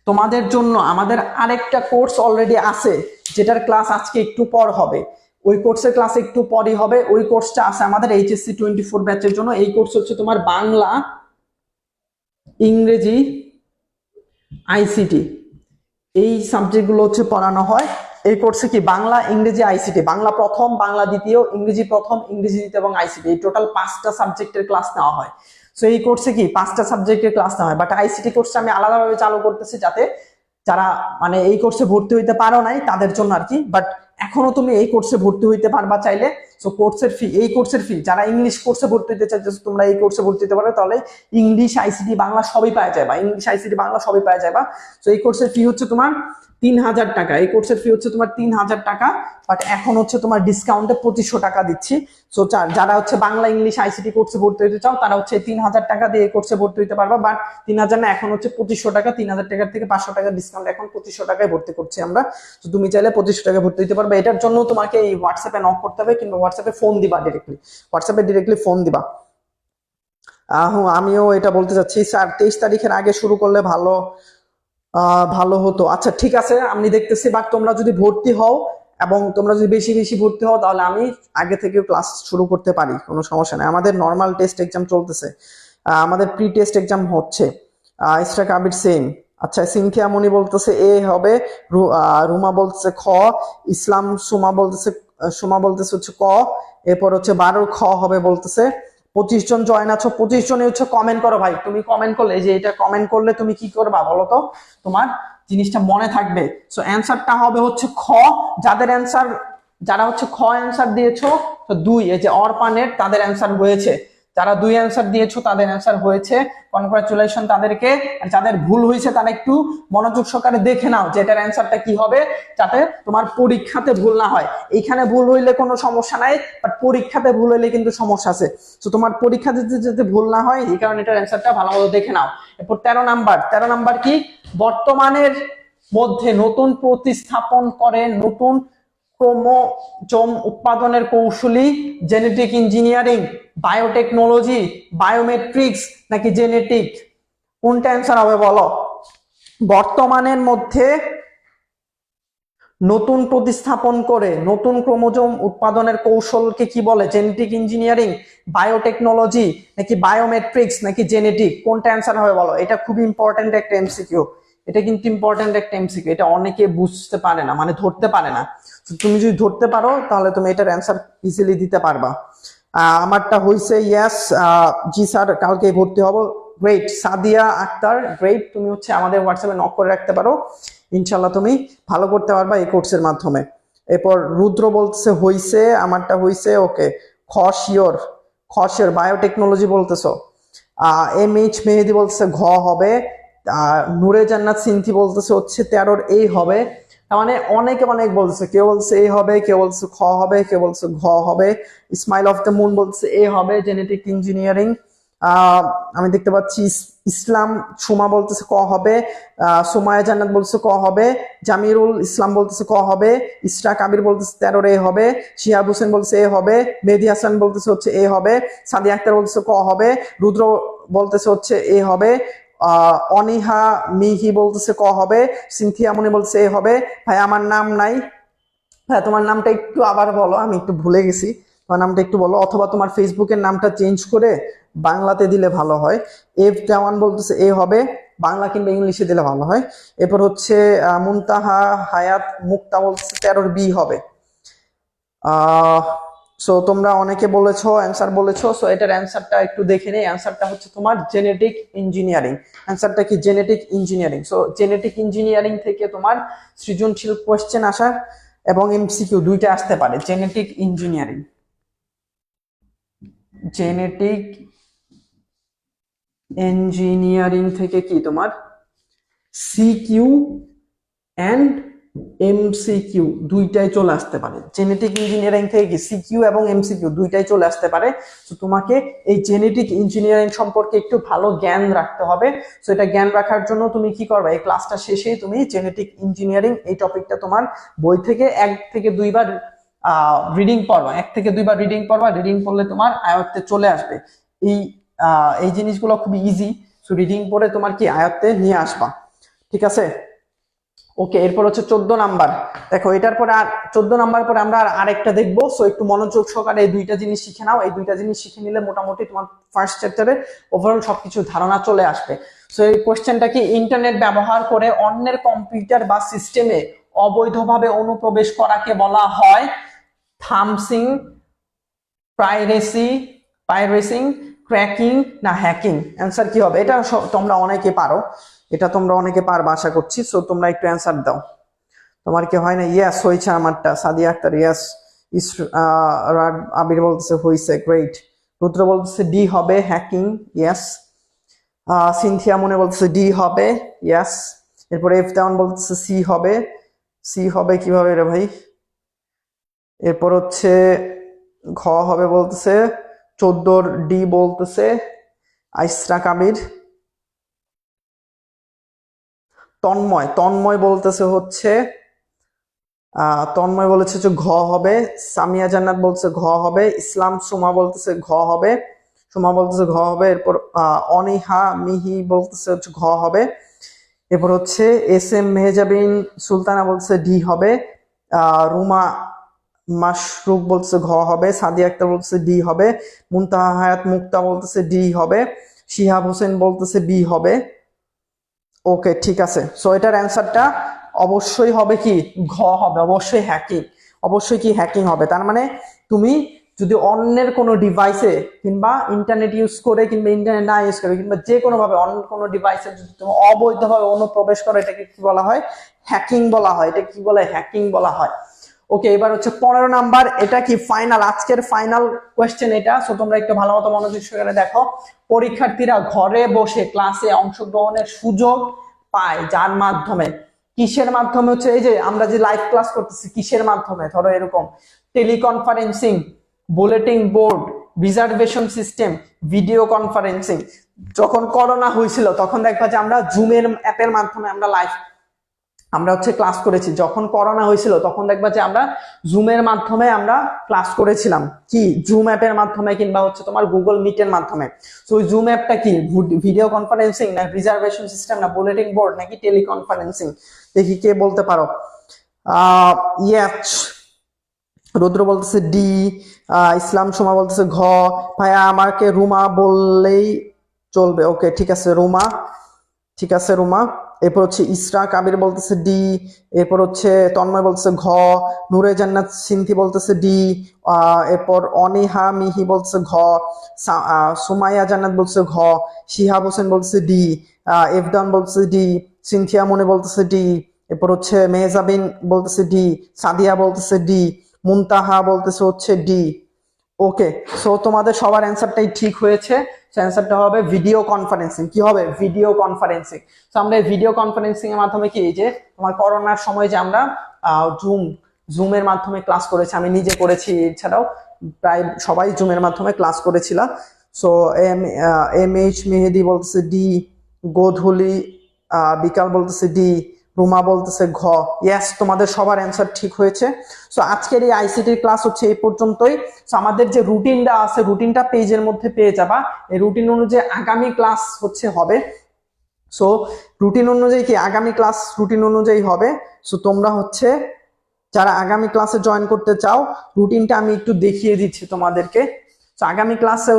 তোমাদের জন্য আমাদের আরেকটা কোর্স অলরেডি আছে, যেটার ক্লাস আজকে একটু পর হবে। ওই কোর্সের ক্লাস একটু পরই হবে। ওই কোর্সটা আছে আমাদের এইচএসসি 24 ব্যাচের জন্য। এই কোর্স হচ্ছে তোমার বাংলা, ইংরেজি, আইসিটি, এই সাবজেক্টগুলো হচ্ছে পড়ানো হয়। এই কোর্সে কি বাংলা, ইংরেজি, আইসিটি, বাংলা প্রথম, বাংলা দ্বিতীয়, ইংরেজি প্রথম, ইংরেজি দ্বিতীয় এবং আইসিটি, এই টোটাল 5টা সাবজেক্টের ক্লাস নেওয়া হয়। সো এই কোর্সে কি 5টা সাবজেক্টের ক্লাস নেওয়া হয়, বাট আইসিটি কোর্সটা আমি আলাদাভাবে চালু করতেছি, যাতে যারা মানে এই কোর্সে ভর্তি হইতে পারো নাই তাদের জন্য আর কি। বাট এখনো তুমি এই কোর্সে ভর্তি হইতে পারবা চাইলে। সো কোর্সের ফি, এই কোর্সের ফি, যারা ইংলিশ কোর্সে ভর্তি হতে চাইছো তোমরা এই কোর্সে ভর্তি হতে পারো, তাহলে ইংলিশ, আইসিটি, বাংলা সবই পাওয়া যাবে, ইংলিশ, আইসিটি, বাংলা সবই পাওয়া যাবে। সো এই কোর্সের ফি হচ্ছে তোমার 3,000 টাকা। এই কোর্সের ফি হচ্ছে তোমার 3,000 টাকা, বাট এখন হচ্ছে তোমার ডিসকাউন্টে 2500 টাকা দিচ্ছি। সো যারা হচ্ছে বাংলা ইংলিশ আইসিটি কোর্সে ভর্তি হতে চাও তারা হচ্ছে 3,000 টাকা দিয়ে এই কোর্সে ভর্তি হতে পারবা, বাট 3,000 না, এখন হচ্ছে 2500 টাকা। 3,000 টাকার থেকে 500 টাকা ডিসকাউন্ট, এখন 2500 টাকায় ভর্তি করছি আমরা। তো তুমি চাইলে 2500 টাকা ভর্তি হতে পারবে। এটার জন্য তোমাকে এই হোয়াটসঅ্যাপে নক করতে হবে, কিংবা হোয়াটসঅ্যাপে ফোন দিবা, ডিরেক্টলি ফোন দিবা। আমিও এটা বলতে চাচ্ছি স্যার 23 তারিখের আগে শুরু করলে ভালো হতো। আচ্ছা ঠিক আছে, আমি দেখতেছি, বাট তোমরা যদি ভর্তি হও এবং তোমরা যদি বেশি বেশি ভর্তি হও তাহলে আমি আগে থেকে ক্লাস শুরু করতে পারি, কোনো সমস্যা নেই। আমাদের নর্মাল টেস্ট এক্সাম চলতেছে, আমাদের প্রি টেস্ট এক্সাম হচ্ছে। ইসরাক আবির সেম। আচ্ছা, সিনথিয়া মনি বলতেছে এ হবে, রুমা বলতেছে খ, ইসলাম সুমা বলতেছে হচ্ছে ক, এরপর হচ্ছে 12 খ হবে বলতেছে। 25 জন জয়েন আছো, 25 জনে হচ্ছে কমেন্ট করো ভাই। তুমি কমেন্ট করলে, যে এটা কমেন্ট করলে তুমি কি করবা বলো তো, তোমার জিনিসটা মনে থাকবে। সো অ্যান্সারটা হবে হচ্ছে খ। যারা হচ্ছে খ অ্যান্সার দিয়েছো, তো 2, এই যে অরপানের, তাদের অ্যান্সার হয়েছে। যারা 2 অ্যান্সার দিয়েছো তাদের অ্যান্সার হয়েছে, কনগ্রাচুলেশন তাদেরকে। আর যাদের ভুল হয়েছে তারা একটু মনোযোগ সহকারে দেখে নাও যে এটার অ্যান্সারটা কি হবে, যাতে তোমার পরীক্ষাতে ভুল না হয়। এইখানে ভুল হইলে কোনো সমস্যা নাই, বাট পরীক্ষাতে ভুল হইলে কিন্তু সমস্যা আছে। তো তোমার পরীক্ষাতে যাতে ভুল না হয় এই কারণে এটার অ্যান্সারটা ভালোমতো দেখে নাও। এরপর 13 নাম্বার কি, বর্তমানের মধ্যে নতুন প্রতিস্থাপন করে নতুন ক্রোমোজোম উৎপাদনের কৌশলী জেনেটিক ইঞ্জিনিয়ারিং, বায়োটেকনোলজি, বায়োমেট্রিক্স নাকি জেনেটিক? কোনটা অ্যান্সার হবে বলো? বর্তমানের মধ্যে নতুন প্রতিস্থাপন করে নতুন ক্রোমোজোম উৎপাদনের কৌশলকে কি বলে? জেনেটিক ইঞ্জিনিয়ারিং, বায়োটেকনোলজি নাকি বায়োমেট্রিক্স নাকি জেনেটিক? কোনটা অ্যান্সার হবে বলো? এটা খুব ইম্পর্টেন্ট একটা এমসিকিউ। এটা কিন্তু ইম্পর্টেন্ট একটা এমসিকিউ, এটা অনেকে বুঝতে পারে না, মানে ধরতে পারে না। তুমি যদি ধরতে পারো তাহলে তুমি এটার অ্যান্সার ইজিলি দিতে পারবা। আমারটা হইছে ইয়েস, জি স্যার কালকে ভর্তি হব। গ্রেট। সাদিয়া আক্তার, গ্রেট। তুমি হচ্ছে আমাদের হোয়াটসঅ্যাপে নক করে রাখতে পারো, ইনশাল্লাহ তুমি ভালো করতে পারবা এই কোর্সের মাধ্যমে। এরপর রুদ্র বলতেছে হইছে, আমারটা হইছে। ওকে, খ শিওর বায়োটেকনোলজি বলতেছো। এম এইচ মেহেদি বলতেছে ঘ হবে। নূরে জান্নাত সিনথি বলতেছে হচ্ছে 13 এই হবে। তার মানে অনেকে অনেক বলছে, কেউ বলছে এ হবে, কেউ বলছে খ হবে, কেউ বলছে ঘ হবে। ইসমাইল অফ দ্য মুন বলছে এ হবে, জেনেটিক ইঞ্জিনিয়ারিং। আমি দেখতে পাচ্ছি ইসলাম সুমা বলতেছে ক হবে, সুমায়া জান্নাত বলছে ক হবে, জামিরুল ইসলাম বলতেছে ক হবে, ইসরাক আবির বলতেছে 13 এ হবে, শিহাব হোসেন বলছে এ হবে, মেহেদি হাসান বলতেছে হচ্ছে এ হবে, সাদিয়া আক্তার বলতেছে ক হবে, রুদ্র বলতেছে হচ্ছে এ হবে, অনিহা মিহি বলতেছে ক হবে, সিনথিয়া মনি বলছে এ হবে। ভাই আমার নাম নাই, হ্যাঁ তোমার নামটা একটু আবার বলো, আমি একটু ভুলে গেছি, তোমার নামটা একটু বলো, অথবা তোমার ফেসবুকের নামটা চেঞ্জ করে বাংলাতে দিলে ভালো হয়। এফ দেওয়ান বলতেছে এ হবে, বাংলা কিংবা ইংলিশে দিলে ভালো হয়। এরপর হচ্ছে মুনতাহা হায়াত মুক্তা বলতেছে 13 বি হবে। সো তোমরা অনেকে বলেছো, অ্যান্সার বলেছো। সো এটার অ্যান্সারটা একটু দেখে নেই। অ্যান্সারটা হচ্ছে তোমার জেনেটিক ইঞ্জিনিয়ারিং। অ্যান্সারটা কি? Genetic engineering. So genetic engineering থেকে তোমার সৃজনশীল কোয়েশ্চেন আসার এবং এমসিকিউ দুইটা আসতে পারে। জেনেটিক ইঞ্জিনিয়ারিং থেকে কি তোমার সিকিউ এন্ড এমসিকিউ দুইটাই চলে আসতে পারে। জেনেটিক ইঞ্জিনিয়ারিং থেকে কি সিকিউ এবং এমসিকিউ দুইটাই চলে আসতে পারে। তো তোমাকে এই জেনেটিক ইঞ্জিনিয়ারিং সম্পর্কে একটু ভালো জ্ঞান রাখতে হবে। তো এটা জ্ঞান রাখার জন্য তুমি কি করবে, এই ক্লাসটা শেষেই তুমি জেনেটিক ইঞ্জিনিয়ারিং এই টপিকটা তোমার বই থেকে 1 থেকে 2 বার রিডিং পড়বা। 1 থেকে 2 বার রিডিং পড়বা। রিডিং পড়লে তোমার আয়ত্তে চলে আসবে। এই জিনিসগুলো খুব ইজি। সো রিডিং পড়ে তোমার কি আয়ত্তে নিয়ে আসবা, ঠিক আছে? ওকে, এরপর হচ্ছে 14 নাম্বার। দেখো এটার পরে আর 14 নাম্বার পরে আমরা আরেকটা দেখবো। সো একটু মনোযোগ সহকারে এই দুইটা জিনিস শিখে নাও। এই দুইটা জিনিস শিখে নিলে মোটামুটি তোমার ফার্স্ট চ্যাপ্টারে ওভারঅল সবকিছু ধারণা চলে আসবে। সো এই কোশ্চেনটা কি, ইন্টারনেট ব্যবহার করে অন্যের কম্পিউটার বা সিস্টেমে অবৈধভাবে অনুপ্রবেশ করাকে বলা হয় থাম্বসিং, পাইরেসিং, ক্র্যাকিং না হ্যাকিং? অ্যান্সার কি হবে? এটা তোমরা অনেকে পারো, এটা তোমরা অনেকে পারবা আশা করছি। সো তোমরা একটু অ্যান্সার দাও। তোমার কি হয় না? ইয়েস হয়েছে আমারটা। সাদিয়া আক্তার ইয়েস। আবির বলতেছে হয়েছে, গ্রেট। রুদ্র বলতেছে ডি হবে, হ্যাকিং, ইয়েস। সিনথিয়া মনে বলতেছে ডি হবে, ইয়েস। এরপরে এফ দেওয়ান বলতেছে সি হবে কিভাবে রে ভাই? এরপর হচ্ছে ঘ হবে বলতেছে 14 ডি বলতেছে আইসরা কাবির। তন্ময় বলতেছে হচ্ছে তন্ময় বলেছে যে ঘ হবে। সামিয়া জান্নাত বলছে ঘ হবে। ইসলাম সুমা বলতেছে ঘ হবে। এরপর অনিহা মিহি বলতেছে হচ্ছে ঘ হবে। এরপর হচ্ছে এস এম মেহজাবিন সুলতানা বলছে ডি হবে। রুমা মাশরুক বলছে ঘ হবে। সাদিয়া আক্তার বলছে ডি হবে। মুনতাহা হায়াত মুক্তা বলতেছে ডি হবে। শিহাব হোসেন বলতেছে বি হবে। ওকে, ঠিক আছে। সো এটার অ্যান্সারটা অবশ্যই হবে কি? ঘ হবে। অবশ্যই হ্যাকিং হবে। তার মানে তুমি যদি অন্যের কোনো ডিভাইসে কিংবা ইন্টারনেট ইউজ করে কিংবা ইন্টারনেট না ইউজ করে কিংবা যে কোনো ভাবে অন্য কোনো ডিভাইসে যদি তুমি অবৈধভাবে অনুপ্রবেশ করো, এটাকে কি বলা হয়? হ্যাকিং বলা হয়। এটা কি বলে? হ্যাকিং বলা হয়। ওকে, এবার হচ্ছে 15 নাম্বার। এটা কি ফাইনাল, আজকের ফাইনাল কোয়েশ্চেন এটা। সো তোমরা একটু ভালো মতো মনোযোগ সহকারে দেখো। পরীক্ষার্থীরা ঘরে বসে ক্লাসে অংশগ্রহণের সুযোগ পায় যার মাধ্যমে, কিসের মাধ্যমে? হচ্ছে এই যে আমরা যে লাইভ ক্লাস করতেছি, কিসের মাধ্যমে? ধরো এরকম teleconferencing, bulletin board, reservation system, video conferencing. যখন করোনা হয়েছিল তখন দেখবা যে আমরা জুমের অ্যাপের মাধ্যমে আমরা হচ্ছে ক্লাস করেছি। যখন করোনা হয়েছিল তখন দেখবা যে আমরা জুমের মাধ্যমে আমরা ক্লাস করেছিলাম। কি? জুম অ্যাপের মাধ্যমে কিংবা হচ্ছে তোমার গুগল মিটের মাধ্যমে। তো ওই জুম অ্যাপটা কি? ভিডিও কনফারেন্সিং না রিজার্ভেশন সিস্টেম না বুলেটিন বোর্ড নাকি টেলিকনফারেন্সিং? দেখি কে বলতে পারো। ইয়াচ রুদ্র বলতেছে ডি। ইসলাম সোমা বলতেছে ঘ। ভাইয়া আমাকে রুমা বললেই চলবে। ওকে, ঠিক আছে রুমা। এরপর হচ্ছে ইসরা কাবির বলতেছে ডি। এরপর হচ্ছে তন্ময় বলতেছে ঘ। নূরে জান্নাত সিনথি বলতেছে ডি। এরপর অনিহা মিহি বলতেছে ঘ। সুমাইয়া জান্নাত বলতেছে ঘ। শিহাব হোসেন বলতেছে ডি। এফদান বলতেছে ডি। সিনথিয়া মনে বলতেছে ডি। এরপর হচ্ছে মেহজাবিন বলতেছে ডি। সাদিয়া বলতেছে ডি। মুনতাহা বলতেছে হচ্ছে ডি। ওকে, সো তোমাদের সবার অ্যান্সারটাই ঠিক হয়েছে। অ্যান্সারটা হবে ভিডিও কনফারেন্সিং। কি হবে? Video conferencing. তো আমরা ভিডিও কনফারেন্সিং এর মাধ্যমে কি, এই যে তোমার করোনার সময় যে আমরা জুমের মাধ্যমে ক্লাস করেছি, আমি নিজে করেছি, এছাড়াও প্রায় সবাই জুমের মাধ্যমে ক্লাস করেছিলাম। সো এম এইচ মেহেদি বলতেছে ডি। গোধূলি বিকাল বলতেছে ডি। রুমা বলতেছে ঘ। ইয়েস, তোমাদের সবার অ্যান্সার ঠিক হয়েছে। সো আজকের এই আইসিটির ক্লাস হচ্ছে এই পর্যন্তই। সো আমাদের যে রুটিনটা আছে, রুটিনটা পেজের মধ্যে পেয়ে যাবা। এই রুটিন অনুযায়ী আগামী ক্লাস হবে। সো রুটিন অনুযায়ী কি আগামী ক্লাস রুটিন অনুযায়ী হবে। সো তোমরা হচ্ছে যারা আগামী ক্লাসে জয়েন করতে চাও, রুটিনটা আমি একটু দেখিয়ে দিচ্ছি তোমাদেরকে। তো আগামী ক্লাসে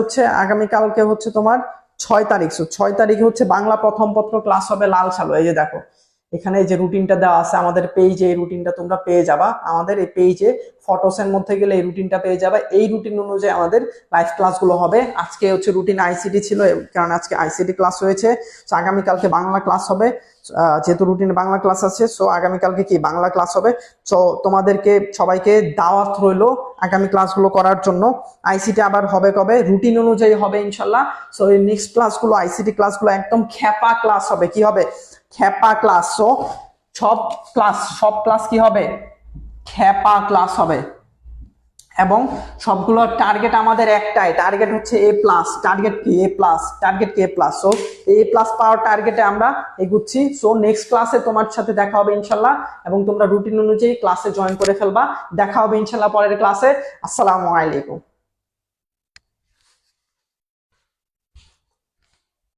আগামীকালকে হচ্ছে তোমার 6 তারিখ। সো 6 তারিখে হচ্ছে বাংলা প্রথম পত্র ক্লাস হবে লাল সালো। এই যে দেখো এখানে যে রুটিনটা দেওয়া আছে আমাদের পেজে, এই রুটিনটা তোমরা পেয়ে যাবা। আমাদের এই পেজে ফটোসের মধ্যে গেলে এই রুটিনটা পেয়ে যাবে। এই রুটিন অনুযায়ী আমাদের লাইভ ক্লাসগুলো হবে। আজকে হচ্ছে রুটিন আইসিটি ছিল, কারণ আজকে আইসিটি ক্লাস হয়েছে। সো আগামীকালকে বাংলা ক্লাস হবে। যেহেতু রুটিনে বাংলা ক্লাস আছে, সো আগামীকালকে কি বাংলা ক্লাস হবে। সো তোমাদেরকে সবাইকে দাওয়াত রইলো আগামী ক্লাসগুলো করার জন্য। আইসিটি আবার হবে কবে? রুটিন অনুযায়ী হবে ইনশাল্লাহ। সো এই নেক্সট ক্লাসগুলো, আইসিটি ক্লাসগুলো একদম খ্যাপা ক্লাস হবে। কি হবে? খ্যাপা ক্লাস। সো সব ক্লাস কি হবে? খ্যাপা ক্লাস হবে। এবং সবগুলো টার্গেট আমাদের একটাই, টার্গেট হচ্ছে এ প্লাস। টার্গেট কি? এ প্লাস। সো এ প্লাস পাওয়ার টার্গেটে আমরা এগুচ্ছি। সো নেক্সট ক্লাসে তোমার সাথে দেখা হবে ইনশাল্লাহ, এবং তোমরা রুটিন অনুযায়ী ক্লাসে জয়েন করে ফেলবা। দেখা হবে ইনশাল্লাহ পরের ক্লাসে। আসসালামু আলাইকুম।